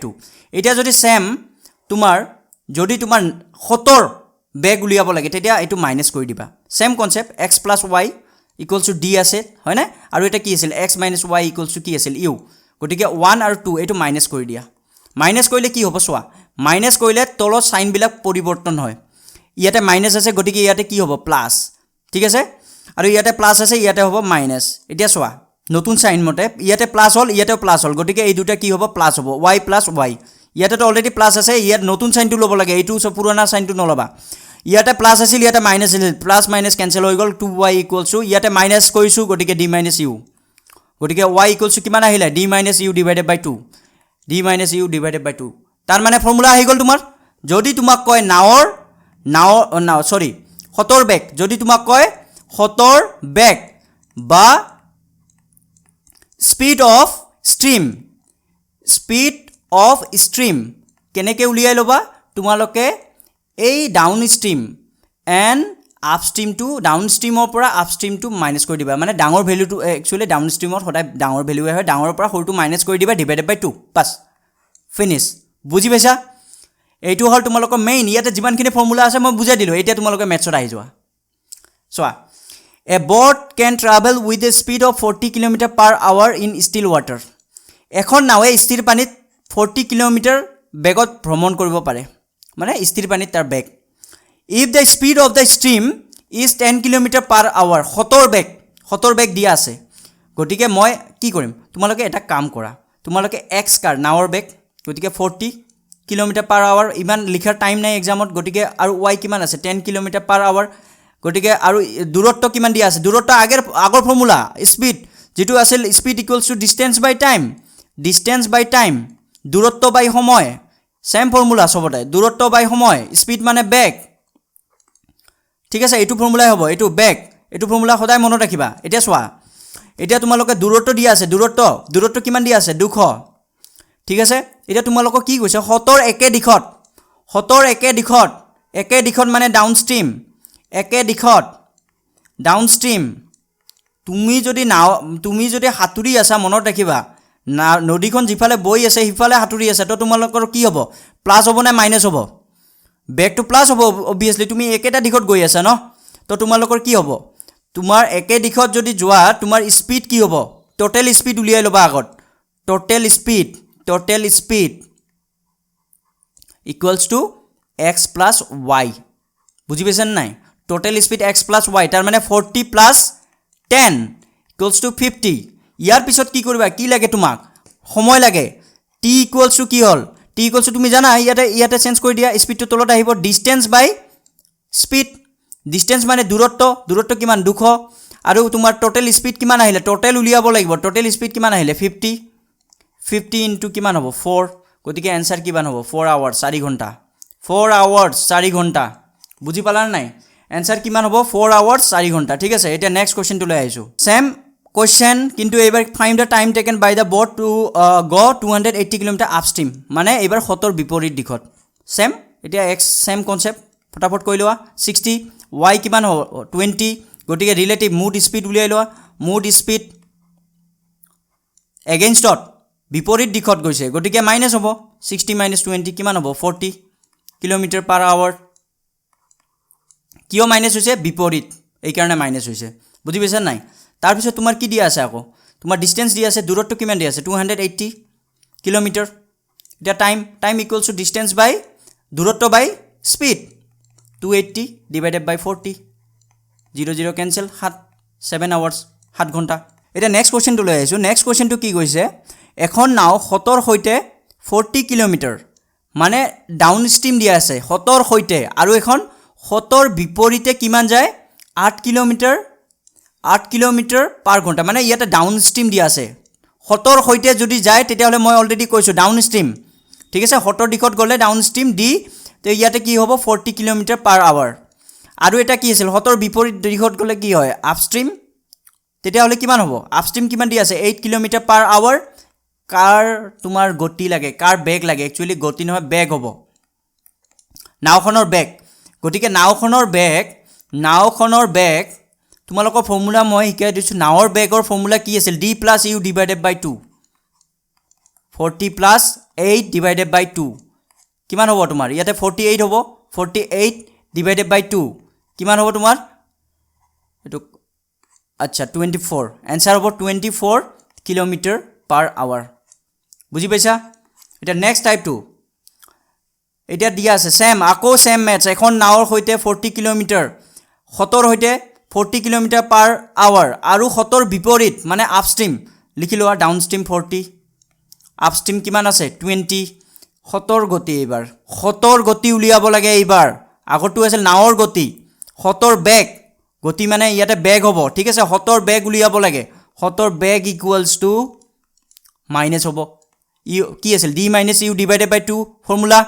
2 এতিয়া যদি সেম যদি তোমাৰ হতৰ বেগ উলিয়াব লাগে তেতিয়া এটো মাইনাস কৰি দিবা same concept x + y = d আছে হয় না আৰু এটা কি আছিল x - y = কি আছিল u গতিকে 1 আৰু 2 এটো মাইনাস কৰি দিয়া মাইনাস কৰিলে কি হ'ব চোৱা মাইনাস কৰিলে তলৰ সাইন বিলাক পৰিৱৰ্তন হয় ইয়াতে মাইনাস আছে গতিকে ইয়াতে কি হ'ব প্লাস ঠিক আছে আৰু ইয়াতে প্লাস আছে ইয়াতে হ'ব মাইনাস এতিয়া চোৱা নতুন সাইন মতে ইয়াতে প্লাস হল ইয়াতেও প্লাস হল গতিকে এই দুটা কি হ'ব প্লাস হ'ব y + y ইয়াতে তো অলৰেডি প্লাস আছে ইয়াত নতুন সাইনটো ল'ব লাগে এইটো পুৰণা সাইনটো নলবা ইয়াতে প্লাস আছিল ইয়াতে মাইনাস আছিল প্লাস মাইনাস কেনসেল হৈ গল 2y = ইয়াতে মাইনাস কৰিছো গতিকে d - u গতিকে y = কিমান আহিলে d - u / 2 d - u / 2 তাৰ মানে ফৰ্মুলা আহি গল তোমাৰ যদি তোমাক কয় হতৰ বেগ যদি তোমাক কয় হতৰ বেগ বা স্পিড অফ স্ট্ৰীম কেনেকৈ উলিয়াই লবা তোমালোকে এই ডাউনস্ট্ৰীম এণ্ড আপষ্ট্ৰীম টু ডাউনষ্ট্ৰীমৰ পৰা আপষ্ট্ৰীমটো মাইনাছ কৰি দিবা মানে ডাঙৰ ভেলুটো একচুৱেলি ডাউনষ্ট্ৰীমত সদায় ডাঙৰ ভেলুৱে হয় ডাঙৰৰ পৰা সৰুটো মাইনাছ কৰি দিবা ডিভাইডেড বাই 2 বাছ ফিনিছ বুজি পাইছা এইটো হ'ল তোমালোকৰ মেইন ইয়াতে যিমানখিনি ফৰ্মুলা আছে মই বুজাই দিলোঁ এতিয়া তোমালোকে মেথছত আহি যোৱা চোৱা a boat can travel with a speed of 40 kilometre per hour in still water এখন নাৱে স্থিৰ পানীত 40 কিলোমিটাৰ বেগত ভ্ৰমণ কৰিব পাৰে মানে স্থিৰ পানীত তাৰ বেগ if the speed of the stream is 10 kilometre per hour 70 বেগ দিয়া আছে গতিকে মই কি কৰিম তোমালোকে এটা কাম কৰা তোমালোকে এক্স কাৰ নাৱৰ বেগ গতিকে 40 কিলোমিটাৰ পাৰ আৱাৰ ইমান লিখাৰ টাইম নাই এক্সামত গতিকে আৰু ৱাই কিমান আছে 10 কিলোমিটাৰ পাৰ আৱাৰ গতিকে আৰু দূৰত্ব কিমান দিয়া আছে দূৰত্ব আগৰ ফৰ্মুলা স্পীড যেটো আছিল speed equals to distance by time দূৰত্ব বাই সময় সেম ফৰ্মুলা সবতে দূৰত্ব বাই সময় স্পীড মানে বেগ ঠিক আছে এইটো ফৰ্মুলাই হ'ব এইটো বেগ এইটো ফৰ্মুলা সদায় মনত ৰাখিবা এতিয়া চোৱা এতিয়া তোমালোকে দূৰত্ব দিয়া আছে দূৰত্ব কিমান দিয়া আছে 200 ঠিক আছে এতিয়া তোমালোকক কি কৈছে 70 একে দিশত মানে ডাউনষ্ট্ৰীম তুমি যদি হাতুৰি আছা মনত ৰাখিবা নদীখন যিফালে বৈ আছে সিফালে হাতুৰি আছে তো তোমালোকৰ কি হ'ব প্লাস হ'ব নে মাইনাস হ'ব বেগটো প্লাস হ'ব অবভিয়াসলি তুমি একেটা দিশত গৈ আছা ন তো তোমালোকৰ কি হ'ব তোমাৰ একে দিশত যদি যোৱা তোমাৰ স্পীড কি হ'ব টোটাল স্পীড উলিয়াই লবা আগত total speed equals two x plus y বুজি পাইছানে নাই total speed x plus y তাৰ মানে 40 প্লাস 10 ইকুৱেলছ টু 50 ইয়াৰ পিছত কি কৰিবা কি লাগে তোমাক সময় লাগে t ইকুৱেলছ টু কি হ'ল t ইকুৱেলছ টু তুমি জানা ইয়াতে চেঞ্জ কৰি দিয়া স্পীডটো তলত আহিব ডিসটেন্স বাই স্পীড ডিসটেন্স মানে দূৰত্ব কিমান 200 আৰু তোমাৰ টোটাল স্পীড কিমান আহিলে টোটাল উলিয়াব লাগিব টোটাল স্পীড কিমান আহিলে 50 ইনটু কিমান হ'ব 4 গতিকে आंसर কিমান হ'ব 4 আৱাৰ্স 4 ঘণ্টা বুজি পালা নাই आंसर কিমান হ'ব 4 আৱাৰ্স 4 ঘণ্টা ঠিক আছে এটা নেক্সট কোৱেশ্চনটো লৈ আহিছো সেম কোৱেশ্চন কিন্তু এবাৰ find the time taken by the boat to go 280 kilometre upstream মানে এবাৰ 70 বিপৰীত দিশত সেম এটা x সেম কনসেপ্ট ফটাফট কৈ লোৱা 60 y কিমান হ'ব 20 গতিকে ৰিলেটিভ মুড স্পীড উলিয়াই লোৱা মুড স্পীড এগেইনষ্টত বিপৰীত দিশত গৈছে গতিকে মাইনাস হ'ব 60 - 20 কিমান হ'ব 40 কিলোমিটাৰ পাৰ আৱাৰ কিয় মাইনাস হৈছে বিপৰীত এই কাৰণে মাইনাস হৈছে বুজি পাইছা নাই তাৰ পিছত তোমাৰ কি দিয়া আছে আকৌ তোমাৰ ডিসটেন্স দিয়া আছে দূৰত্ব কিমান দিয়া আছে 280 কিলোমিটাৰ এটা টাইম ইকুৱেলছ টু ডিসটেন্স বাই দূৰত্ব বাই স্পীড 280 ডিভাইডেড বাই 40 0 কেনসেল 7 আৱাৰ্স 7 ঘণ্টা এটা নেক্সট কোৱেশ্চনটো লৈ আহিছো নেক্সট কোৱেশ্চনটো কি কৈছে এখন নাও 70 হৈতে 40 কিলোমিটাৰ মানে ডাউনষ্ট্ৰীম দিয়া আছে 70 হৈতে আৰু এখন 70 বিপৰীতে কিমান যায় 8 কিলোমিটাৰ পাৰ ঘণ্টা মানে ইয়াতে ডাউনষ্ট্ৰীম দিয়া আছে 70 হৈতে যদি যায় তেতিয়াহলে মই অলৰেডি কৈছো ডাউনষ্ট্ৰীম ঠিক আছে 70 দিশত গলে ডাউনষ্ট্ৰীম দি তে ইয়াতে কি হ'ব 40 কিলোমিটাৰ পাৰ আৱাৰ আৰু এটা কি আছিল 70 বিপৰীত দিশত গলে কি হয় আপষ্ট্ৰীম তেতিয়াহলে কিমান হ'ব আপষ্ট্ৰীম কিমান দি আছে 8 কিলোমিটাৰ পাৰ আৱাৰ কাৰ তোমাৰ গতি লাগে কাৰ বেগ লাগে একচুয়ালি গতি নহয় বেগ হ'ব নাওখনৰ বেগ গতিকে নাওখনৰ বেগ তোমালোকৰ ফৰ্মুলা মই শিকাই দিছো নাওৰ বেগৰ ফৰ্মুলা কি আছিল d + u ডিভাইডেড বাই 2 40 + 8 ডিভাইডেড বাই 2 কিমান হ'ব তোমাৰ ইয়াতে 48 হ'ব 48 ডিভাইডেড বাই 2 কিমান হ'ব তোমাৰ এটো আচ্ছা 24 आंसर হ'ব 24 কিলোমিটাৰ পাৰ আৱাৰ বুজি পাইছা এটা নেক্সট টাইপটো এটা দিয়া আছে সেম মেথছ এখন নাওৰ হৈতে 40 কিলোমিটাৰ 70 হৈতে 40 কিলোমিটাৰ পাৰ আৱাৰ আৰু 70 বিপৰীত মানে আপষ্ট্ৰীম লিখি লোৱা ডাউনষ্ট্ৰীম 40 আপষ্ট্ৰীম কিমান আছে 20 70 গতি এবাৰ 70 গতি উলিয়াব লাগে এইবাৰ আগৰটো আছিল নাওৰ গতি 70 বেগ গতি মানে ইয়াতে বেগ হ'ব ঠিক আছে 70 বেগ উলিয়াব লাগে 70 বেগ ইকুৱেলছ টু মাইনাস হ'ব ইউ কি আছিল d - u ডিভাইডেড বাই 2 ফৰ্মুলা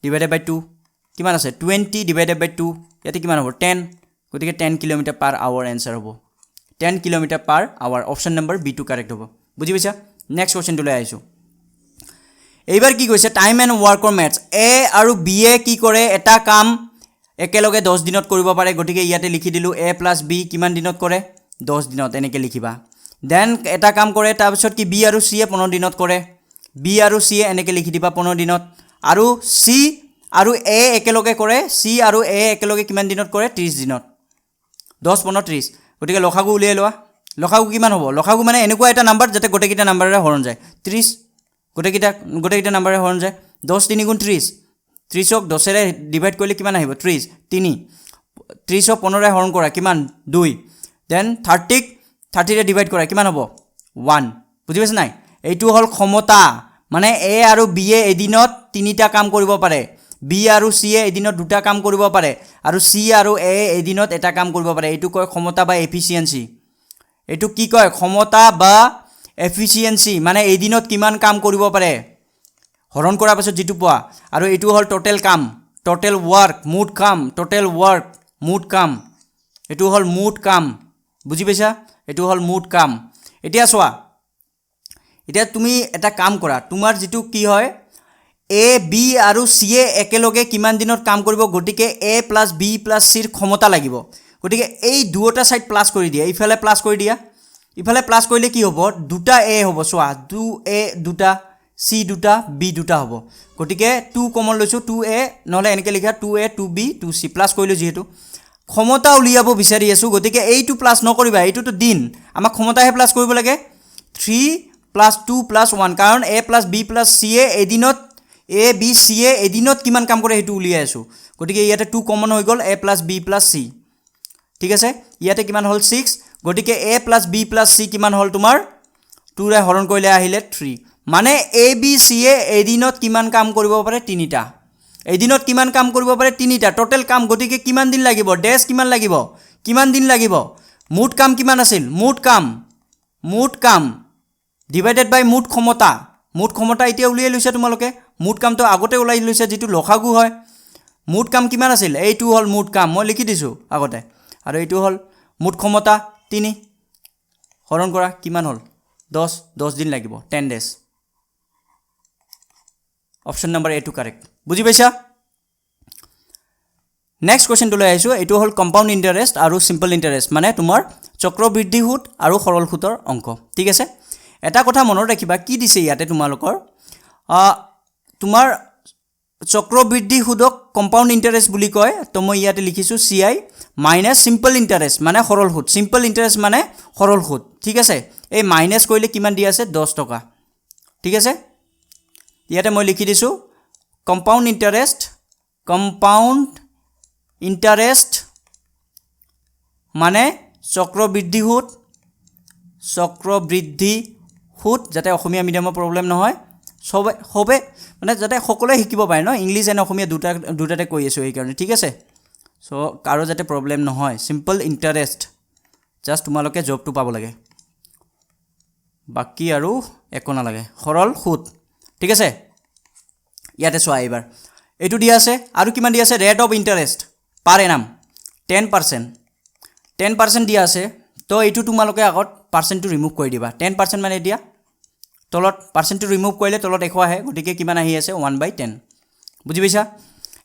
ডিভাইডেড বাই 2 কিমান আছে 20 ডিভাইডেড বাই 2 ইয়াতে কিমান হ'ব 10 গতিকে 10 কিলোমিটাৰ পাৰ আৱাৰ आंसर হ'ব 10 kilometre per hour option number B to correct হ'ব বুজি পাইছা নেক্সট কোৱেশ্চনটো লৈ আহিছো এইবাৰ কি কৈছে টাইম এণ্ড ৱৰ্কৰ মেথছ এ আৰু বি এ কি কৰে এটা কাম একেলগে 10 দিনত কৰিব পাৰে গতিকে ইয়াতে লিখি দিলোঁ a + b কিমান দিনত কৰে 10 দিনত এনেকৈ লিখিবা দেন এটা কাম কৰে তাৰপিছত কি b আৰু c এ 15 দিনত কৰে b আৰু c এ এনেকৈ লিখি দিবা 15 দিনত আৰু c আৰু a একেলগে কৰে c আৰু a একেলগে কিমান দিনত কৰে 30 দিনত 10 15 30 গতিকে লসাগু উলিয়াই লোৱা লসাগু কিমান হ'ব লসাগু মানে এনেকুৱা এটা নাম্বাৰ যাতে গোটেইকেইটা নাম্বাৰেৰে হৰণ যায় 30 গোটেইকেইটা নাম্বাৰেৰে হৰণ যায় 10 3 × 30 30ক 10ৰে ডিভাইড কৰিলে কিমান আহিব 30 3 30ক 15ৰে হৰণ কৰা কিমান 2 দেন 30ক 30ৰে ডিভাইড কৰা কিমান হ'ব 1 বুজি পাইছা নাই এইটো হ'ল ক্ষমতা মানে a আৰু b এ এদিনত তিনিটা কাম কৰিব পাৰে b আৰু c এ এদিনত দুটা কাম কৰিব পাৰে আৰু c আৰু a এদিনত এটা কাম কৰিব পাৰে এইটো কয় ক্ষমতা বা এফিচিয়েন্সি এইটো কি কয় ক্ষমতা বা এফিচিয়েন্সি মানে এদিনত কিমান কাম কৰিব পাৰে হৰণ কৰাৰ পাছত যেটো পোৱা আৰু এইটো হ'ল টোটেল কাম টোটেল ওয়ার্ক মুড কাম টোটেল ওয়ার্ক মুড কাম এইটো হ'ল মুড কাম বুজি পাইছা এইটো হ'ল মুড কাম এতিয়া চোৱা এতিয়া তুমি এটা কাম কৰা তোমাৰ যেটো কি হয় a b আৰু c এ একেলগে কিমান দিনত কাম কৰিব গটিকে a + b + c ৰ ক্ষমতা লাগিব গটিকে এই দুটা সাইড প্লাস কৰি দিয়া ইফালে প্লাস কৰি দিয়া ইফালে প্লাস কৰিলে কি হ'ব দুটা a হ'ব চোৱা 2a দুটা c দুটা b দুটা হ'ব গটিকে 2 কমন লৈছো 2a নহলে এনেকে লিখা 2a 2b 2c প্লাস কৰিলো যেহেতু ক্ষমতা উলিয়াব বিচাৰি আছো গটিকে এইটো প্লাস নকৰিবা এইটো তো দিন আমাক ক্ষমতাহে প্লাস কৰিব লাগে 3 + 2 + 1 কাৰণ a + b + c এ এদিনত a b c এ এদিনত কিমান কাম কৰে হেতু উলিয়াই আছো গটিকে ইয়াতে 2 কমন হৈ গল a + b + c ঠিক আছে ইয়াতে কিমান হল 6 গটিকে a + b + c কিমান হল তোমাৰ 2 ৰে হৰণ কৰিলে আহিলে 3 মানে a b c এ এদিনত কিমান কাম কৰিব পাৰে তিনিটা এদিনত কিমান কাম কৰিব পাৰে তিনিটা টোটেল কাম গটিকে কিমান দিন লাগিব ডেশ কিমান দিন লাগিব মুড কাম কিমান আছিল মুড কাম ডিভাইডেড বাই মুড ক্ষমতা এতিয়া উলিয়াই লৈছে তোমালোকে মুড কামটো আগতে উলাই লৈছে যেটো লখাগু হয় মুড কাম কিমান আছিল এইটো হল মুড কাম মই লিখি দিছো আগতে আৰু এইটো হল মুড ক্ষমতা 3 হৰণ কৰা কিমান হল 10 দিন লাগিব 10 days অপশন নম্বৰ A টো কাৰেক্ট বুজি পাইছা নেক্সট কোৱেশ্চন লৈ আইছো এটো হল কম্পাউন্ড ইন্টাৰেস্ট আৰু সিম্পল ইন্টাৰেস্ট মানে তোমাৰ চক্ৰবৃদ্ধি সুদ আৰু সৰল সুদৰ অংক ঠিক আছে এটা কথা মনত ৰাখিবা কি দিছে ইয়াতে তোমালোকৰ তোমাৰ চক্ৰবৃদ্ধি সুদক কম্পাউন্ড ইন্টারেস্ট বুলি কয় তো মই ইয়াতে লিখিছো CI মাইনাস সিম্পল ইন্টারেস্ট মানে সৰল সুদ সিম্পল ইন্টাৰেস্ট মানে সৰল সুদ ঠিক আছে এই মাইনাস কৰিলে কিমান দি আছে 10 টকা ঠিক আছে ইয়াতে মই লিখি দিছো কম্পাউন্ড ইন্টারেস্ট মানে চক্ৰবৃদ্ধি সুদ যাতে অসমীয়া মিডিয়ামৰ প্ৰবলেম নহয় সবে মানে যাতে সকলোৱে শিকিব পাৰে ন ইংলিশ এণ্ড অসমীয়া দুটাতে কৈ আছো এই কাৰণে ঠিক আছে সো কাৰো যাতে প্ৰবলেম নহয় সিম্পল ইন্টাৰেস্ট জাস্ট তোমালোকে জবটো পাব লাগে বাকি আৰু একো না লাগে সৰল সুদ ঠিক আছে ইয়াতে চোৱা এবাৰ এটো দিয়া আছে আৰু কিমান দিয়া আছে ৰেট অফ ইন্টাৰেস্ট পাৰ এনাম 10% দিয়া আছে তো এটো তোমালোকে আগত পাৰ্সেন্টটো ৰিমুভ কৰি দিবা 10% মানে দিয়া তলত পাৰ্সেন্টটো ৰিমুভ কৰিলে তলত দেখো আহে গটিকে কিমান আহি আছে 1/10 বুজি পাইছা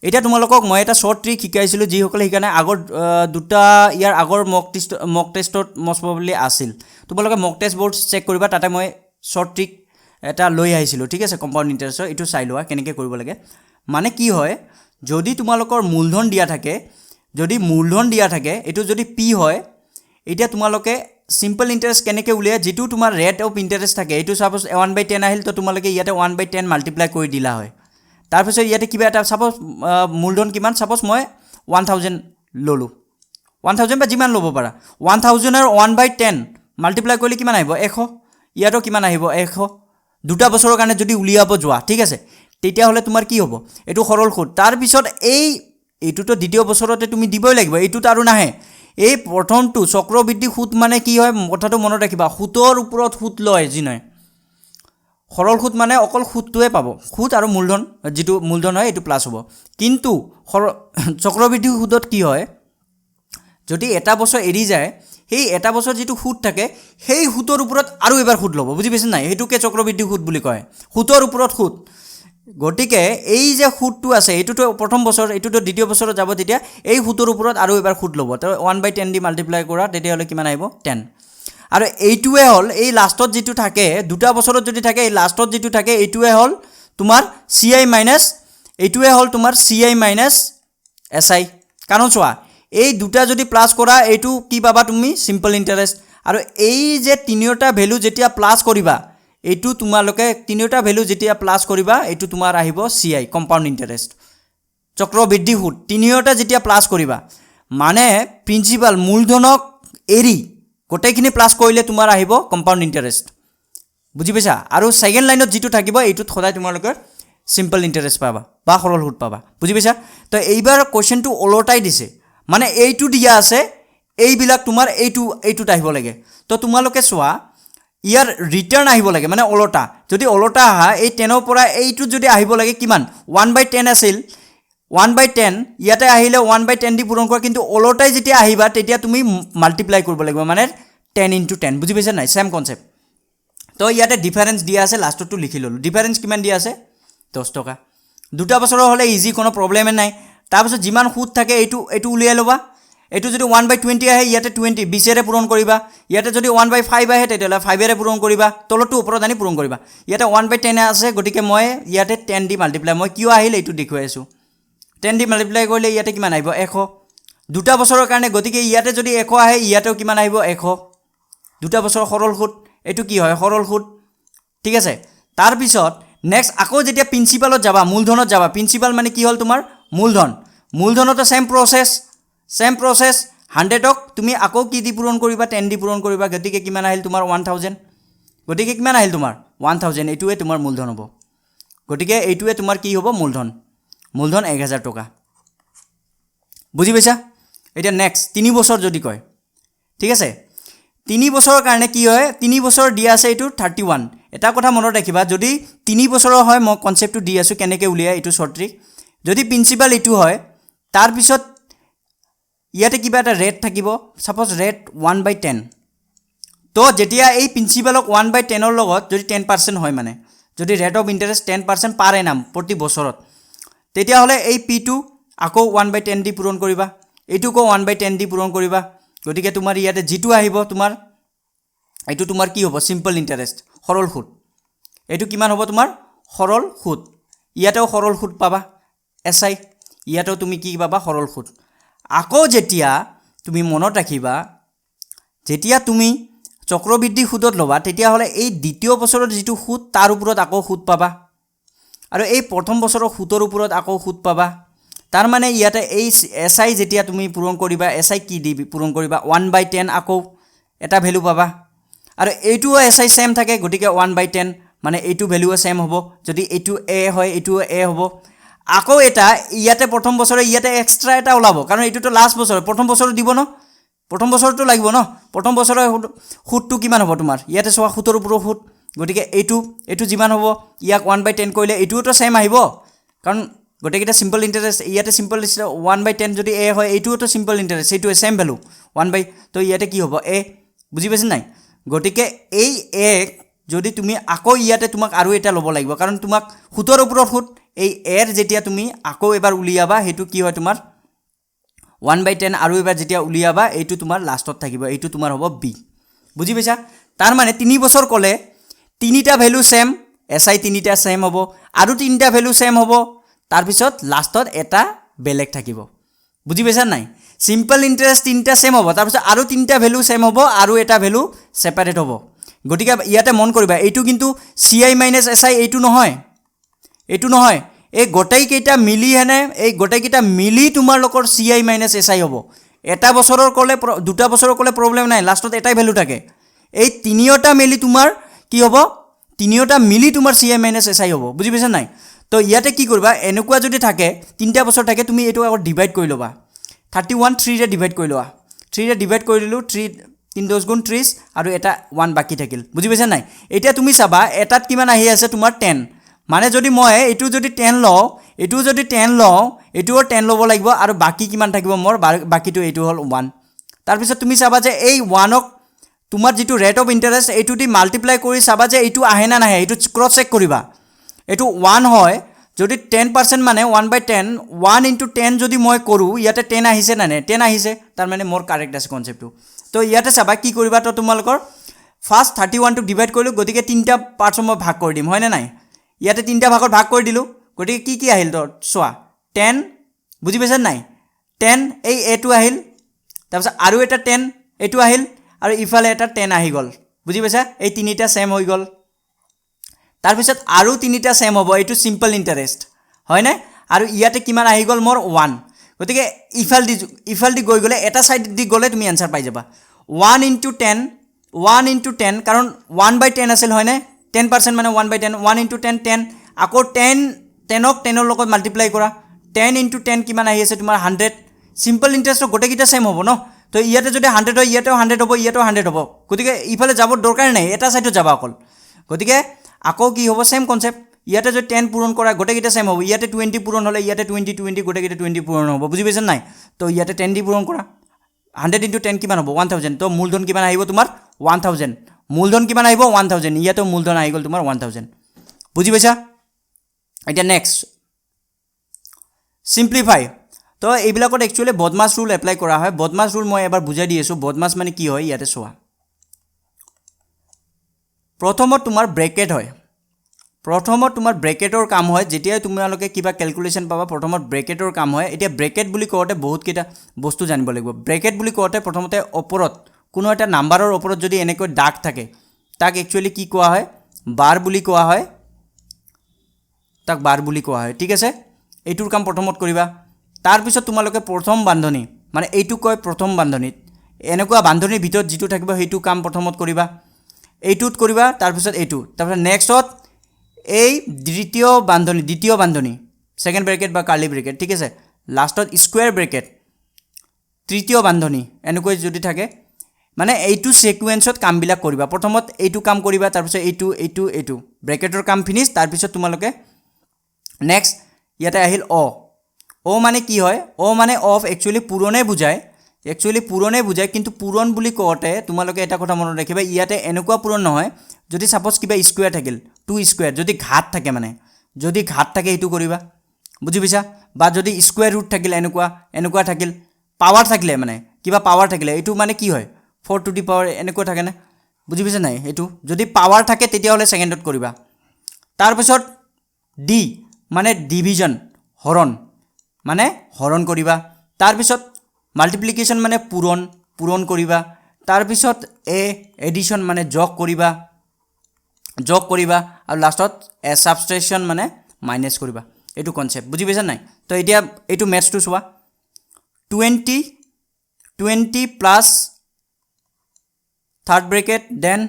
এটা তোমালোকক মই এটা শৰ্ট ট্ৰিক শিকাইছিলো যি সকলে শিকানে আগৰ দুটা ইয়াৰ আগৰ মক টেষ্টত মোস্ট প্ৰবাবলি আছিল তোমালোকে মক টেষ্ট বোৰ্ড চেক কৰিবা তাতে মই শৰ্ট ট্ৰিক এটা লৈ আহিছিলো ঠিক আছে কম্পাউন্ড ইন্টাৰেস্টৰ এটো চাই লোৱা কেনেকৈ কৰিব লাগে মানে কি হয় যদি তোমালোকৰ মূলধন দিয়া থাকে এটো যদি p হয় এতিয়া তোমালোকে সিম্পল ইন্টারেস্ট কেনেকৈ উলিয়া যেটো তোমাৰ ৰেট অফ ইন্টারেস্ট থাকে এটো সাপোজ 1/10 আহিল তো তোমালোকে ইয়াতে 1/10 মাল্টিপ্লাই কৰি দিলা হয় তাৰ পিছত ইয়াতে কিবা এটা সাপোজ মূলধন কিমান সাপোজ মই 1000 ললো 1000 বা যিমান লব পাৰা 1000 আৰু 1/10 মাল্টিপ্লাই কৰিলে কিমান আহিব 100 ইয়াতো কিমান আহিব 100 দুটা বছৰৰ কাৰণে যদি উলিয়াব যোৱা ঠিক আছে তেতিয়া হলে তোমাৰ কি হ'ব এটো সৰল সুদ তাৰ পিছত এইটো তো দ্বিতীয় বছৰতে তুমি দিবই লাগিব এইটো আৰু নাহে এই প্ৰথমটো চক্ৰবৃদ্ধি সুদ মানে কি হয় কথাটো মনত ৰাখিবা সুতৰ ওপৰত সুদ লয় যি নহয় সৰল সুদ মানে অকল সুদটোৱে পাব সুদ আৰু মূলধন যেটো মূলধন হয় এটো প্লাস হ'ব কিন্তু চক্ৰবৃদ্ধি সুদত কি হয় যদি এটা বছৰ এৰি যায় সেই এটা বছৰ যেটো সুদ থাকে সেই সুতৰ ওপৰত আৰু এবাৰ সুদ ল'ব বুজি পাইছে নাই হেতুকে চক্ৰবৃদ্ধি সুদ বুলি কয় সুতৰ ওপৰত সুদ গতিকে এই যে সুদটো আছে এইটোতো প্ৰথম বছৰ এইটোতো দ্বিতীয় বছৰত যাব তেতিয়া এই সুতৰ ওপৰত আৰু এবাৰ সুদ ল'ব তো 1/10 দি মাল্টিপ্লাই কৰা তেতিয়াহ'লে কিমান আহিব 10 আৰু এইটোৱে হ'ল এই লাষ্টত যিটো থাকে দুটা বছৰত যদি থাকে এই লাষ্টত যিটো থাকে এইটোৱে হ'ল তোমাৰ CI মাইনাছ এইটোৱে হ'ল তোমাৰ CI মাইনাছ SI কাৰণ চোৱা এই দুটা যদি প্লাস কৰা এইটো কি পাবা তুমি সিম্পল ইন্টাৰেস্ট আৰু এই যে তিনিটা ভ্যালু যেতিয়া প্লাস কৰিবা এইটো তোমালোকে তিনিটা ভ্যালু যেতিয়া প্লাস কৰিবা এইটো তোমাৰ আহিব CI কম্পাউণ্ড ইন্টাৰেস্ট চক্ৰবৃদ্ধি সুদ তিনিটা যেতিয়া প্লাস কৰিবা মানে প্ৰিন্সিপাল মূলধনক এৰি গোটেইখিনি প্লাস কৰিলে তোমাৰ আহিব কম্পাউণ্ড ইন্টাৰেস্ট বুজি পাইছা আৰু সেকেন্ড লাইনত যেটো থাকিব এইটো সদায় তোমালোকে সিম্পল ইন্টাৰেস্ট পাবা বা সৰল সুদ পাবা বুজি পাইছা তো এইবাৰ কোৱেশ্চনটো ওলটাই দিছে মানে এইটো দিয়া আছে এইবিলাক তোমাৰ এইটোত আহিব লাগে তো তোমালোকে চোৱা ইয়াৰ ৰিটাৰ্ণ আহিব লাগে মানে ওলটা যদি ওলটা আহা এই 10 ৰ পৰা এইটো যদি আহিব লাগে কিমান 1/10 আছিল 1/10 ইয়াতে আহিলে 1/10 দি পূৰণ কৰা কিন্তু ওলটাই যেতিয়া আহিবা তেতিয়া তুমি মাল্টিপ্লাই কৰিব লাগিব মানে 10 * 10 বুজি পাইছা নাই সেম কনসেপ্ট তো ইয়াতে ডিফারেন্স দিয়া আছে লাষ্টটো লিখি ললো ডিফারেন্স কিমান দিয়া আছে 10 টকা দুটা বছৰৰ হলে ইজি কোনো প্ৰবলেম নাই তাৰপিছত যিমান সুদ থাকে এইটো উলিয়াই লবা এইটো যদি 1/20 আহে ইয়াতে 20 20 এৰে পূৰণ কৰিবা ইয়াতে যদি 1/5 আহে তেতিয়ালে 5 এৰে পূৰণ কৰিবা তলটো ওপৰত আনি পূৰণ কৰিবা ইয়াতে 1/10 আছে গতিকে মই ইয়াতে 10 দি মাল্টিপ্লাই মই কিয় আহিল এইটো দেখুৱাই আছো 10 দি মাল্টিপ্লাই কৰিলে ইয়াতে কিমান আহিব 100 দুটা বছৰৰ কাৰণে গতিকে ইয়াতে যদি 100 আহে ইয়াতেও কিমান আহিব 100 দুটা বছৰ সৰল সুদ এটো কি হয় সৰল সুদ ঠিক আছে তাৰ পিছত নেক্সট আকৌ যেতিয়া প্ৰিন্সিপালত যাবা মূলধনত যাবা প্ৰিন্সিপাল মানে কি হল তোমাৰ মূলধনতো সেম প্ৰসেস 100 ক তুমি আকৌ কি দি পূৰণ কৰিবা 10 দি পূৰণ কৰিবা গতিকে কিমান আহিল তোমাৰ 1000 গতিকে কিমান আহিল তোমাৰ 1000 এইটোৱে তোমাৰ মূলধন হ'ব গতিকে এইটোৱে তোমাৰ কি হ'ব মূলধন 1000 টকা বুজি পাইছা এটা নেক্সট 3 বছৰ যদি কয় ঠিক আছে 3 বছৰৰ কাৰণে কি হয় 3 বছৰ দিয়া আছে এইটো 31 এটা কথা মনত ৰাখিবা যদি 3 বছৰৰ হয় মই কনসেপ্টটো দি আছো কেনেকৈ উলিয়াই এইটো শৰ্ট ট্ৰিক যদি প্ৰিন্সিপাল এইটো হয় তাৰ পিছত ইয়াতে কিবা এটা ৰেট থাকিব সাপোজ ৰেট 1/10 তো যেতিয়া এই প্ৰিন্সিপালক 1/10 ৰ লগত যদি 10% হয় মানে যদি ৰেট অফ ইন্টাৰেস্ট 10% পাৰ এনাম প্ৰতি বছৰত তেতিয়া হলে এই p2 আকৌ 1/10 দি পূৰণ কৰিবা এইটোকো 1/10 দি পূৰণ কৰিবা গতিকে তোমাৰ ইয়াতে যেটো আহিব তোমাৰ এইটো তোমাৰ কি হ'ব সিম্পল ইন্টাৰেস্ট সৰল সুদ এইটো কিমান হ'ব তোমাৰ সৰল সুদ ইয়াতেও সৰল সুদ পাবা SI ইয়াতেও তুমি কি পাবা সৰল সুদ আকৌ যেতিয়া তুমি মনত ৰাখিবা যেতিয়া তুমি চক্ৰবৃদ্ধি সুদত লবা তেতিয়া হলে এই দ্বিতীয় বছৰৰ যেটো সুদ তাৰ ওপৰত আকৌ সুদ পাবা আৰু এই প্ৰথম বছৰৰ সুদৰ ওপৰত আকৌ সুদ পাবা তাৰ মানে ইয়াতে এই SI যেতিয়া তুমি পূৰণ কৰিবা SI কি দি পূৰণ কৰিবা 1/10 আকৌ এটা ভ্যালু পাবা আৰু এইটো SI সেম থাকে গতিকে 1/10 মানে এইটো ভ্যালুও সেম হ'ব যদি এইটো A হয় এইটো A হ'ব আকৌ এটা ইয়াতে প্ৰথম বছৰে ইয়াতে এক্সট্ৰা এটা ওলাব কাৰণ এইটো লাষ্ট বছৰ প্ৰথম বছৰ দিব ন প্ৰথম বছৰটো লাগিব ন প্ৰথম বছৰৰ সুদটো কিমান হ'ব তোমাৰ ইয়াতে চোৱা সুতৰ ওপৰত সুদ গতিকে এইটো যিমান হ'ব ইয়াক 1/10 কৰিলে এইটোটো সেম আহিব কাৰণ গটেকিটা সিম্পল ইন্টারেস্ট ইয়াতে সিম্পল 1/10 যদি A হয় এইটোটো সিম্পল ইন্টারেস্ট এইটো সেম ভ্যালু 1/, তো ইয়াতে কি হ'ব A বুজি পাইছ নাই গটিকে এই A যদি তুমি আকৌ ইয়াতে তোমাক আৰু এটা ল'ব লাগিব কাৰণ তোমাক সুতৰ ওপৰত সুদ এই এৰ যেতিয়া তুমি আকৌ এবাৰ উলিয়াবা হেতু কি হয় তোমাৰ 1/10 আৰু এবাৰ যেতিয়া উলিয়াবা এইটো তোমাৰ লাষ্টত থাকিব এইটো তোমাৰ হ'ব B বুজি পাইছা তাৰ মানে 3 বছৰ কলে তিনিটা ভ্যালু সেম SI তিনিটা সেম হ'ব আৰু তিনিটা ভ্যালু সেম হ'ব তাৰ পিছত লাষ্টত এটা বেলেগ থাকিব বুজি পাইছা নাই সিম্পল ইন্টাৰেস্ট তিনিটা সেম হ'ব তাৰ পিছত আৰু তিনিটা ভ্যালু সেম হ'ব আৰু এটা ভ্যালু সেপাৰেট হ'ব গটিকে ইয়াতে মন কৰিবা এইটো কিন্তু CI - SI এইটো নহয় এই গোটেই কেইটা মিলি হেনে এই গোটেই কেইটা মিলি তোমাৰ লোকৰ CI - SI হ'ব এটা বছৰৰ কলে দুটা বছৰৰ কলে প্ৰবলেম নাই লাষ্টত এটাই ভ্যালু থাকে এই তিনিটা মিলি তোমাৰ কি হ'ব তিনিটা মিলি তোমাৰ CI - SI হ'ব বুজি পাইছা নাই তো ইয়াতে কি কৰিবা এনেকুৱা যদি থাকে তিনটা বছৰ থাকে তুমি এটো আগত ডিভাইড কৰি লবা 31 3 ৰে ডিভাইড কৰি লোৱা 3 ৰে ডিভাইড কৰি দিলো 3 3 10 গুণ 30 আৰু এটা 1 বাকি থাকিল বুজি পাইছা নাই এতিয়া তুমি চাবা এটাত কিমান আহি আছে তোমাৰ 10 মানে যদি মই এটো যদি 10 লও এটোও 10 লব লাগিব আৰু বাকি কিমান থাকিব মোৰ বাকিটো এটো হল 1 তাৰ পিছত তুমি চাবা যে এই 1 ক তোমাৰ যেটো ৰেট অফ ইন্টাৰেস্ট এটো দি মাল্টিপ্লাই কৰি চাবা যে এটো আহে না নাহে এটো ক্ৰস চেক কৰিবা এটো 1 হয় যদি 10% মানে 1/10 1 into 10 যদি মই কৰোঁ ইয়াতে 10 আহিছে না 10 আহিছে তাৰ মানে মোৰ কাৰেক্ট আছে কনচেপ্টটো তো ইয়াতে চাবা কি কৰিবা তো তোমালোকৰ ফাৰ্ষ্ট 31 টো ডিভাইড কৰিলোঁ গতিকে তিনিটা পাৰ্টছত মই ভাগ কৰি দিম হয়নে নাই ইয়াতে তিনিটা ভাগত ভাগ কৰি দিলোঁ গতিকে কি আহিল তো চোৱা 10 বুজি পাইছা নাই 10 এই এটো আহিল তাৰপিছত আৰু এটা 10 এটো আহিল আৰু ইফালে এটা 10 আহি গ'ল বুজি পাইছা এই তিনিটা সেম হৈ গ'ল তাৰপিছত আৰু তিনিটা সেম হ'ব এইটো সিম্পল ইন্টাৰেষ্ট হয় না আৰু ইয়াতে কিমান আহি গ'ল মোৰ 1 গতিকে ইফাল দি গৈ গ'লে এটা সাইড দি গ'লে তুমি আনসাৰ পাই যাবা 1 into 10 কাৰণ 1/10 আছিল হয় না 10% মানে 1/10 1 into 10 10 আকৌ 10ক 10ৰ লগত মাল্টিপ্লাই কৰা 10 into 10 কিমান আহি আছে তোমাৰ 100 সিম্পল ইন্টাৰেষ্ট গোটেইকেইটা সেম হ'ব ন তো ইয়াতে যদি 100 হয় ইয়াতেও 100 হ'ব ইয়াতেও 100 হ'ব গতিকে ইফালে যাব দৰকাৰ নাই এটা সাইডত যাবা অকল গতিকে আকৌ কি হ'ব সেম কনসেপ্ট ইয়াতে যদি 10 পূৰণ কৰা গোটেইকেইটা সেম হ'ব ইয়াতে 20 পূৰণ হ'লে ইয়াতে 20 গোটেইকেইটা 20 পূৰণ হ'ব বুজি পাইছা নাই তো ইয়াতে 10 দি পূৰণ কৰা 100 into 10 কিমান হ'ব 1000 তো মূলধন কিমান আহিব তোমাৰ 1000 মূলধন কিমান আহিব 1000 ইয়াতে মূলধন আহি গ'ল তোমাৰ 1000 বুজি পাইছা এটা নেক্সট সিম্পলিফাই তো এইবিলাকত একচুয়ালি বদমাছ ৰুল এপ্লাই কৰা হয় বদমাছ ৰুল মই এবাৰ বুজাই দি আছো বদমাছ মানে কি হয় ইয়াতে চোৱা প্ৰথমত তোমাৰ ব্ৰেকেট হয় প্ৰথমত তোমাৰ ব্ৰেকেটৰ কাম হয় যেতিয়া তোমালোকে কিবা ক্যালকুলেশন পাবা প্ৰথমত ব্ৰেকেটৰ কাম হয় এতিয়া ব্ৰেকেট বুলি কোৱাতে বহুত কেইটা বস্তু জানিব লাগিব ব্ৰেকেট বুলি কোৱাতে প্ৰথমতে ওপৰত কোনো এটা নাম্বাৰৰ ওপৰত যদি এনেকৈ দাগ থাকে তাক একচুয়ালি কি কোৱা হয় বাৰ বুলি কোৱা হয় তাক বাৰ বুলি কোৱা হয় ঠিক আছে এইটোৰ কাম প্ৰথমত কৰিবা তাৰ পিছত তোমালোকে প্ৰথম বান্ধনী মানে এইটো কয় প্ৰথম বান্ধনীত এনেকুৱা বান্ধনীৰ ভিতৰত যেটো থাকিব হেতু কাম প্ৰথমত কৰিবা এইটোত কৰিবা তাৰ পিছত এইটো তাৰপিছত নেক্সটত এই দ্বিতীয় বান্ধনী সেকেন্ড ব্ৰেকেট বা কাৰ্লি ব্ৰেকেট ঠিক আছে লাষ্টত স্কয়াৰ ব্ৰেকেট তৃতীয় বান্ধনী এনেকৈ যদি থাকে মানে এইটো সিকোয়েন্সত কামবিলাক কৰিবা প্ৰথমত এইটো কাম কৰিবা তাৰ পিছত এইটো ব্ৰেকেটৰ কাম ফিনিশ তাৰ পিছত তোমালোকে নেক্সট ইয়াতে আহিল ও মানে কি হয় ও মানে অফ একচুয়ালি পুৰণে বুজায় কিন্তু পুৰণ বুলি কোৱাতে তোমালোকে এটা কথা মনত ৰাখিবা ইয়াতে এনেকুৱা পুৰণ নহয় যদি সাপোজ কিবা স্কয়াৰ থাকিল 2 স্কয়াৰ যদি ঘাত থাকে মানে যদি ঘাত থাকে এটো কৰিবা বুজি পাইছা বা যদি স্কয়াৰ ৰুট থাকিল এনেকুৱা থাকিল পাৱাৰ থাকিলে মানে কিবা পাৱাৰ থাকিলে এটো মানে কি হয় 4 টু দি পাৱাৰ এনেকুৱা থাকে না বুজি পাইছা নাই এটো যদি পাৱাৰ থাকে তেতিয়া হলে সেকেন্ডত কৰিবা তাৰ পিছত ডি মানে ডিভিজন হৰণ কৰিবা তাৰ পিছত মাল্টিপ্লিকেশন মানে পূৰণ কৰিবা তাৰ পিছত এডিশন মানে যোগ কৰিবা আৰু লাষ্টত সাবট্ৰেকশন মানে মাইনাস কৰিবা এটো কনসেপ্ট বুজি পাইছা নাই তো এতিয়া এটো ম্যাথটো চোৱা 20 plus third bracket then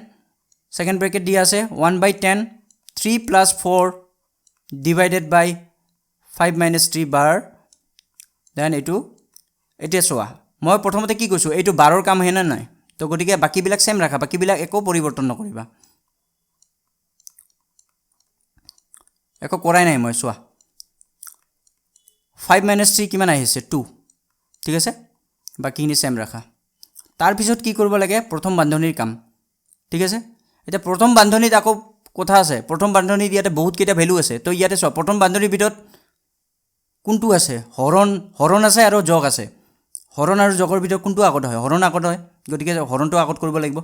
second bracket দিয়া আছে 1/10 3 plus 4 divided by 5 minus 3 bar then এটো এতিয়া চোৱা মই প্ৰথমতে কি কৈছো এইটো 12ৰ কাম হেনা নাই তো গটিকে বাকিবিলাক সেম ৰাখা বাকিবিলাক একো পৰিৱৰ্তন নকৰিবা একো কৰাই নাই মই চোৱা 5 minus 3 কিমান আহিছে 2 ঠিক আছে বাকিখিনি সেম ৰাখা তাৰ পিছত কি কৰিব লাগে প্ৰথম বান্ধনীৰ কাম ঠিক আছে এটা প্ৰথম বান্ধনীত আকৌ কথা আছে প্ৰথম বান্ধনীত ইয়াতে বহুত কেইটা ভ্যালু আছে তো ইয়াতে চোৱা প্ৰথম বান্ধনীৰ ভিতৰত কোনটো আছে হৰণ আছে আৰু যোগ আছে হৰণ আৰু যোগৰ ভিতৰত কোনটো আগত হয় হৰণ আগত হয় গতিকে হৰণটো আগত কৰিব লাগিব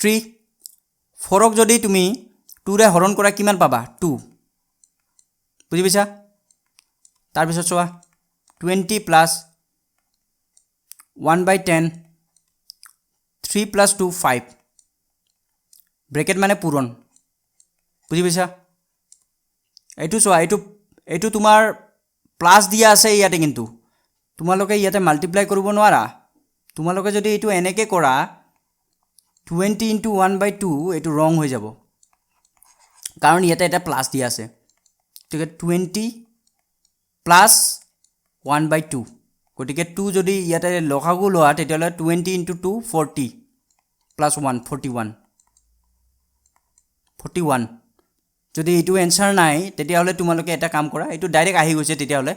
3 4ক যদি তুমি 2 ৰে হৰণ কৰা কিমান পাবা 2 বুজি পাইছা তাৰ পিছত চোৱা 20 plus 1/10 3 plus 2 5 ব্ৰেকেট মানে পূৰণ বুজি পাইছা এইটো চোৱা এইটো তোমাৰ প্লাস দিয়া আছে ইয়াতে কিন্তু তোমালোকে ইয়াতে মাল্টিপ্লাই কৰিব নোৱাৰা তোমালোকে যদি এইটো এনেকে কৰা 20 into 1/2 এইটো ৰং হৈ যাব কাৰণ ইয়াতে এটা প্লাস দিয়া আছে ঠিক আছে 20 plus 1/2 গটিকে 2 যদি ইয়াতে লখাগু লোৱা তেতিয়ালে 20 into 2 40 plus 1 41 যদি এইটো এনসার নাই তেতিয়ালে তোমালোকে এটা কাম কৰা এইটো ডাইৰেক্ট আহি গৈছে তেতিয়ালে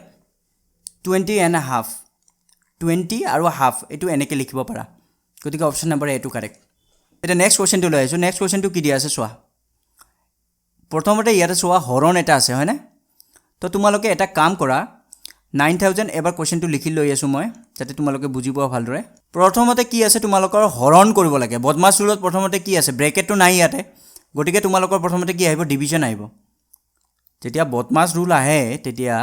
20 and a half 20 আৰু হাফ এইটো এনেকে লিখিব পাৰা গতিকে অপশন নম্বৰ এ টো কাৰেক্ট এটা নেক্সট কোৱেশ্চনটো লৈ আছো নেক্সট কোৱেশ্চনটো কি দিয়া আছে চোৱা প্ৰথমতে ইয়াতে চোৱা হৰণ এটা আছে হয়নে তো তোমালোকে এটা কাম কৰা 9000 এবাৰ কোৱেশ্চনটো লিখি লৈ আছো মই যাতে তোমালোকে বুজি পোৱা ভালদৰে প্ৰথমতে কি আছে তোমালোকৰ হৰণ কৰিব লাগে বদমাছ ৰুলত প্ৰথমতে কি আছে ব্ৰেকেটটো নাই ইয়াতে গতিকে তোমালোকৰ প্ৰথমতে কি আহিব ডিভিজন আহিব যেতিয়া বদমাছ ৰুল আহে তেতিয়া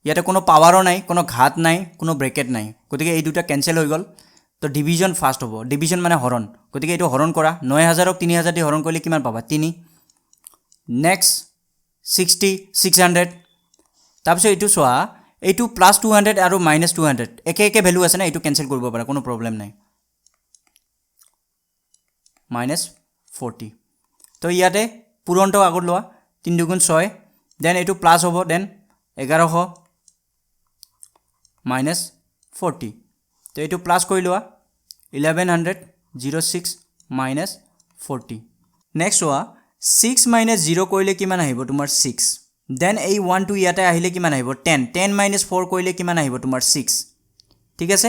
ইয়াতে কোনো পাৱাৰো নাই কোনো ঘাত নাই কোনো ব্ৰেকেট নাই গতিকে এই দুটা কেনসেল হৈ গল তো ডিভিজন ফাৰ্স্ট হ'ব ডিভিজন মানে হৰণ গতিকে এটো হৰণ কৰা 9000 ক 3000 দি হৰণ কৰিলে কিমান পাবা 3 নেক্সট 60 600 তাৰপিছত এটো চোৱা এইটো প্লাস 200 আৰু মাইনাস 200 একে একে ভ্যালু আছে না এটো কেনসেল কৰিব পাৰা কোনো প্ৰবলেম নাই মাইনাস 40 তো ইয়াতে পুৰণটো আগত লোৱা 3 দুগুণ 6 দেন এটো প্লাস হ'ব দেন 1100 মাইনাস 40 তো এটো প্লাস কৰি লোৱা 1106 মাইনাস 40 নেক্সট হোৱা 6 মাইনাস 0 কৰিলে কিমান আহিব তোমাৰ 6 দেন এই 1 2 ইয়াতে আহিলে কিমান আহিব 10 10 মাইনাস 4 কৰিলে কিমান আহিব তোমাৰ 6 ঠিক আছে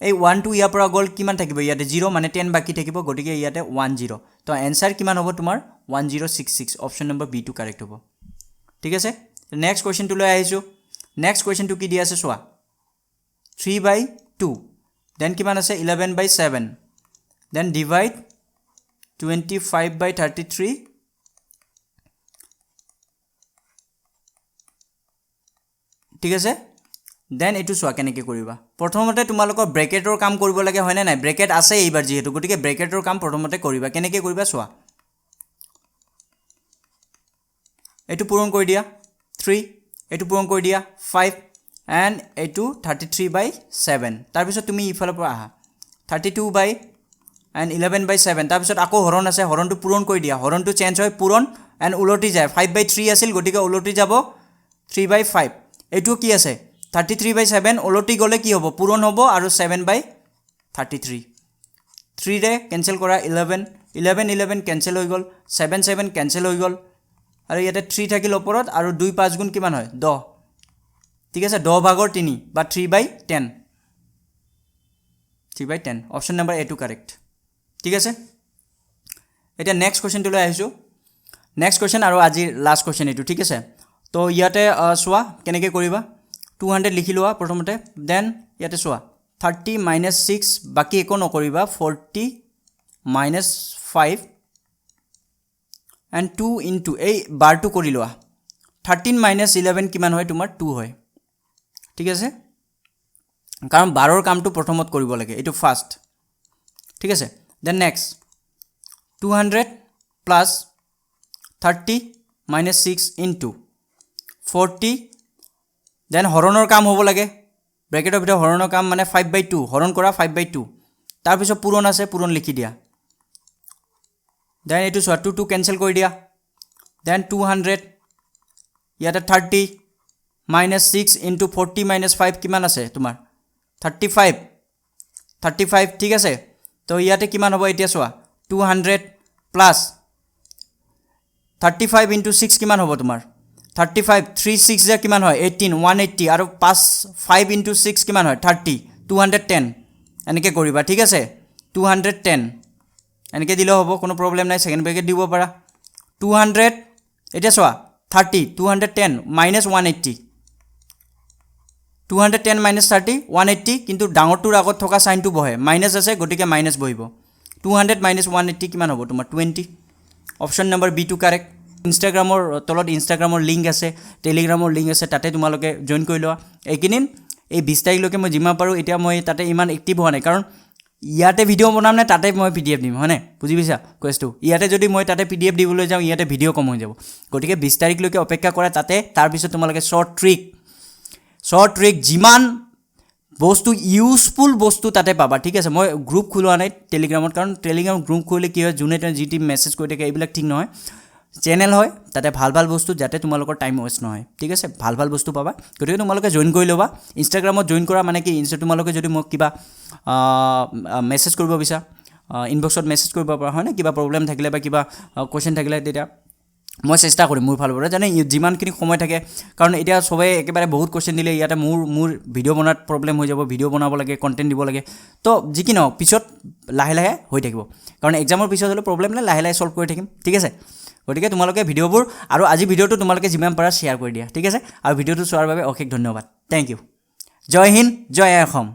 এই 1 2 ইয়াৰ পৰা গল কিমান থাকিব ইয়াতে 0 মানে 10 বাকি থাকিব গটিকে ইয়াতে 10 তো आंसर কিমান হ'ব তোমাৰ 1066 option number B to correct হ'ব ঠিক আছে নেক্সট কোৱেশ্চন টু লৈ আহিছো নেক্সট কোৱেশ্চন টু কি দি আছে চোৱা 3/2 দেন কিমান আছে 11/7 দেন ডিভাইড 25/33 ঠিক আছে দেন এটো চোৱা কেনেকৈ কৰিবা প্ৰথমতে তোমালোকৰ ব্ৰেকেটৰ কাম কৰিব লাগে হয় না নাই ব্ৰেকেট আছে এইবাৰ যেহেতু গটিকে ব্ৰেকেটৰ কাম প্ৰথমতে কৰিবা কেনেকৈ কৰিবা চোৱা এটো পূৰণ কৰি দিয়া 3 এটো পূৰণ কৰি দিয়া 5 and এটো 33/7 তাৰ পিছত তুমি ইফালৰ পৰা আহা 32 and 11/7 তাৰ পিছত আকৌ হৰণ আছে হৰণটো পূৰণ কৰি দিয়া হৰণটো চেঞ্জ হয় পূৰণ and উলটি যায় 5/3 আছিল গটিকে উলটি যাব 3/5 এটো কি আছে 33/7 উলটি গলে কি হ'ব পূৰণ হ'ব আৰু 7/33 3 ৰে কেনসেল কৰা 11 11 11 কেনসেল হৈ গল 7 7 কেনসেল হৈ গল আৰু ইয়াতে 3 থাকিল ওপৰত আৰু 2 5 গুণ কিমান হয় 10 ঠিক আছে 10 ভাগৰ 3 বা 3/10 3/10 অপচন নম্বৰ এ টু কাৰেক্ট ঠিক আছে এটা নেক্সট কোৱেশ্চন লৈ আহিছো নেক্সট কোৱেশ্চন আৰু আজি লাষ্ট কোৱেশ্চন এটো ঠিক আছে তো ইয়াতে সোৱা কেনেকৈ কৰিবা 200 লিখি লোৱা প্ৰথমতে দেন ইয়াতে সোৱা 30 - 6 বাকি একো নকৰিবা 40 - 5 and 2 into এই বাৰটো কৰি লোৱা 13 - 11 কিমান হয় তোমাৰ 2 হয় ঠিক আছে কাৰণ 12ৰ কামটো প্ৰথমত কৰিব লাগে এটো ফাৰ্স্ট ঠিক আছে then next 200 plus 30 minus 6 into 40 then হৰণৰ কাম হ'ব লাগে ব্ৰেকেটৰ ভিতৰত হৰণৰ কাম মানে 5/2 হৰণ কৰা 5/2 তাৰ পিছত পূৰণ আছে পূৰণ লিখি দিয়া দেন এটো 2 কেনসেল কৰি দিয়া দেন 200 ইয়াতে 30 minus 6 into 40 minus 5 কিমান আছে তোমাৰ 35 ঠিক আছে তো ইয়াতে কিমান হ'ব এতিয়া চোৱা 200 plus 35 into 6 কিমান হ'ব তোমাৰ 35 3 6 যে কিমান হয় 18 180 আৰু 5 into 6 কিমান হয় 30 210 এনেকৈ কৰিবা ঠিক আছে 210 এনেকৈ দিলে হ'ব কোনো প্ৰবলেম নাই সেকেন্ড ব্ৰেকেট দিব পাৰা 200 এটা চোৱা 30 210 minus 180 210 minus 30 180 কিন্তু ডাঙৰটোৰ আগত থকা সাইনটো বহে মাইনাস আছে গটিকে মাইনাস বহিব 200 minus 180 কিমান হ'ব তোমাৰ 20 option number B to correct ইনষ্টাগ্ৰামৰ তলত ইনষ্টাগ্ৰামৰ লিংক আছে টেলিগ্ৰামৰ লিংক আছে তাতে তোমালোকে জয়েন কৰি লোৱা এইকিনিন এই 20 তাৰিখলৈকে মই যিমান পাৰো এতিয়া মই তাতে ইমান এক্টিভ হোৱা নাই কাৰণ ইয়াতে ভিডিঅ' বনাম নে তাতে মই পিডিএফ দিম হয়নে বুজি পাইছা কোৱেছটো ইয়াতে যদি মই তাতে পিডিএফ দিবলৈ যাওঁ ইয়াতে ভিডিঅ' কম হৈ যাব গতিকে 20 তাৰিখলৈকে অপেক্ষা কৰা তাতে তাৰ পিছত তোমালোকে শৰ্ট ট্ৰিক যিমান বস্তু ইউজফুল বস্তু তাতে পাবা ঠিক আছে মই গ্ৰুপ খোলোৱা নাই টেলিগ্ৰামত কাৰণ টেলিগ্ৰাম গ্ৰুপ খুলিলে কি হয় যোনে যি টি মেছেজ কৰি থাকে এইবিলাক ঠিক নহয় চেনেল হয় তাতে ভাল বস্তু যাতে তোমালোকৰ টাইম ওয়েষ্ট নহয় ঠিক আছে ভাল বস্তু পাবা গতিকে তোমালোকে জয়েন কৰি ল'বা ইনষ্টাগ্ৰামত জয়েন কৰা মানে কি তোমালোকে যদি মোক কিবা মেছেজ কৰিব বিচাৰা ইনবক্সত মেছেজ কৰিব পাৰা হয় না কিবা প্ৰবলেম থাকিলে বা কিবা কোৱেশ্চন থাকিলে তেতিয়া মই চেষ্টা কৰিম মোৰ ফালৰ পৰা জানে যিমানখিনি সময় থাকে কাৰণ এতিয়া সবে একেবাৰে বহুত কোৱেশ্চন দিলে ইয়াতে মোৰ ভিডিঅ' বনাত প্ৰবলেম হৈ যাব ভিডিঅ' বনাব লাগে কন্টেন্ট দিব লাগে তো যিকি নহওক পিছত লাহে হৈ থাকিব কাৰণ এক্সামৰ পিছত হ'লে প্ৰবলেম নাই লাহে সলভ কৰি থাকিম ঠিক আছে গতিকে তোমালোকে ভিডিঅ'বোৰ আৰু আজি ভিডিঅ'টো তোমালোকে যিমান পাৰা শ্বেয়াৰ কৰি দিয়া ঠিক আছে আৰু ভিডিঅ'টো চোৱাৰ বাবে অশেষ ধন্যবাদ থেংক ইউ জয় হিন্দ জয় অসম